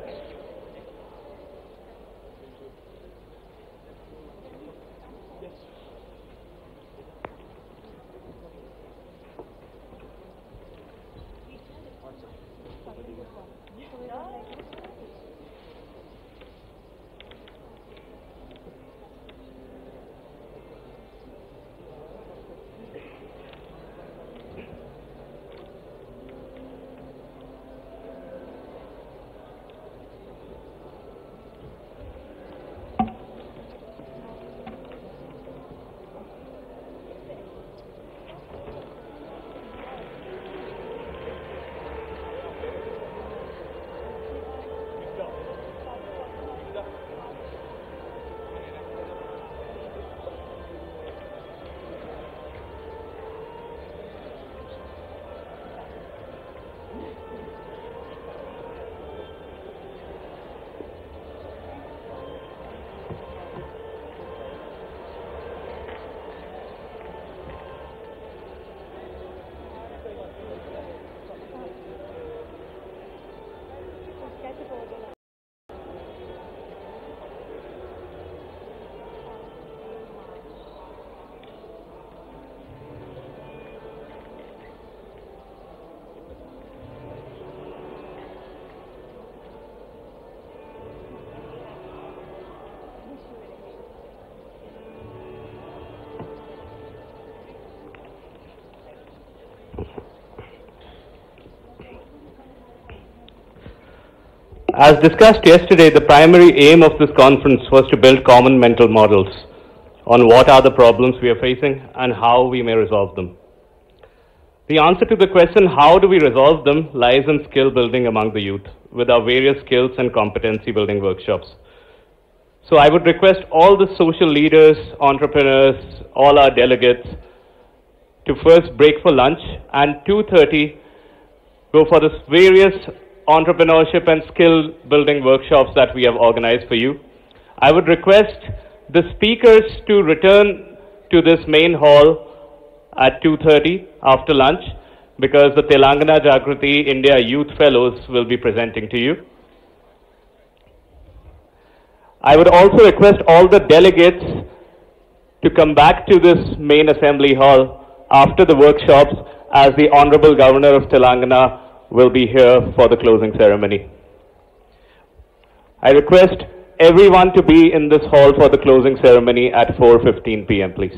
As discussed yesterday, the primary aim of this conference was to build common mental models on what are the problems we are facing and how we may resolve them. The answer to the question, how do we resolve them, lies in skill building among the youth with our various skills and competency building workshops. So I would request all the social leaders, entrepreneurs, all our delegates to first break for lunch and 2:30 go for the various entrepreneurship and skill building workshops that we have organized for you. I would request the speakers to return to this main hall at 2:30 after lunch because the Telangana Jagruthi India Youth Fellows will be presenting to you. I would also request all the delegates to come back to this main assembly hall after the workshops as the Honorable Governor of Telangana will be here for the closing ceremony. I request everyone to be in this hall for the closing ceremony at 4:15 p.m. please.